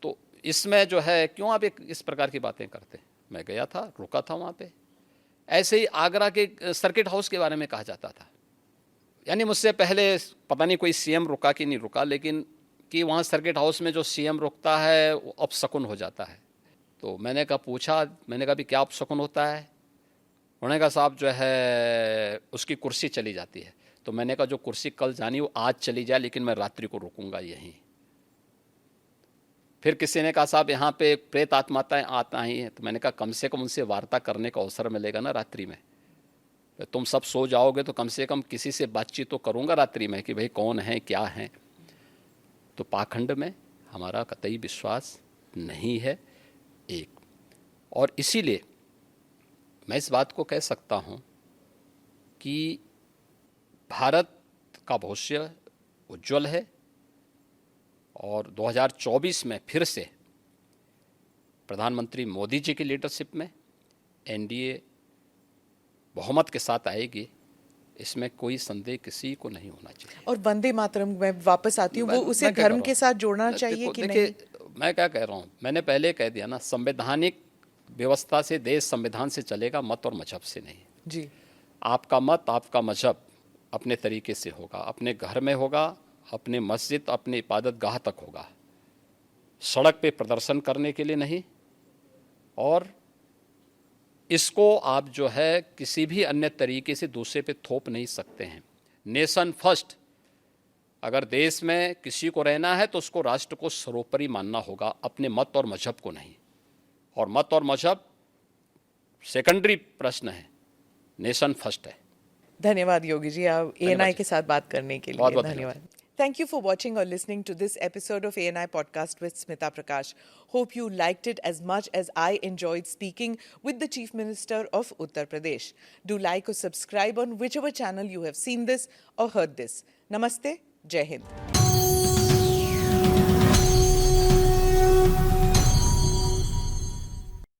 तो इसमें जो है क्यों आप इस प्रकार की बातें करते हैं? मैं गया था, रुका था वहाँ पे। ऐसे ही आगरा के सर्किट हाउस के बारे में कहा जाता था, यानी मुझसे पहले पता नहीं कोई सीएम रुका कि नहीं रुका, लेकिन कि वहाँ सर्किट हाउस में जो सीएम रुकता है वो अपशकुन हो जाता है। तो मैंने कहा पूछा, मैंने कहा भी क्या अपशकुन होता है? उन्होंने कहा साहब जो है उसकी कुर्सी चली जाती है। तो मैंने कहा जो कुर्सी कल जानी वो आज चली जाए, लेकिन मैं रात्रि को रुकूंगा यहीं। फिर किसी ने कहा साहब यहाँ पे प्रेत आत्माएं आता ही हैं, तो मैंने कहा कम से कम उनसे वार्ता करने का अवसर मिलेगा ना रात्रि में। तुम सब सो जाओगे तो कम से कम किसी से बातचीत तो करूँगा रात्रि में कि भाई कौन है क्या है। तो पाखंड में हमारा कतई विश्वास नहीं है एक, और इसीलिए मैं इस बात को कह सकता हूँ कि भारत का भविष्य उज्जवल है, और 2024 में फिर से प्रधानमंत्री मोदी जी की लीडरशिप में एनडीए बहुमत के साथ आएगी, इसमें कोई संदेह किसी को नहीं होना चाहिए। और वंदे मातरम में वापस आती हूँ, वो उसे धर्म के साथ जोड़ना चाहिए कि नहीं? मैं क्या कह रहा हूँ, मैंने पहले कह दिया ना, संवैधानिक व्यवस्था से देश संविधान से चलेगा, मत और मजहब से नहीं। जी, आपका मत आपका मजहब अपने तरीके से होगा, अपने घर में होगा, अपने मस्जिद अपने इबादत गाह तक होगा, सड़क पे प्रदर्शन करने के लिए नहीं। और इसको आप जो है किसी भी अन्य तरीके से दूसरे पे थोप नहीं सकते हैं। नेशन फर्स्ट, अगर देश में किसी को रहना है तो उसको राष्ट्र को सर्वोपरि मानना होगा, अपने मत और मजहब को नहीं। और मत और मजहब सेकेंडरी प्रश्न है, नेशन फर्स्ट है। धन्यवाद योगी जी, आप ANI के साथ बात करने के लिए। बहुत बहुत धन्यवाद। Thank you for watching or listening to this episode of ANI Podcast with Smita Prakash. Hope you liked it as much as I enjoyed speaking with the Chief Minister of Uttar Pradesh. Do like or subscribe on whichever channel you have seen this or heard this. Namaste. Jai Hind.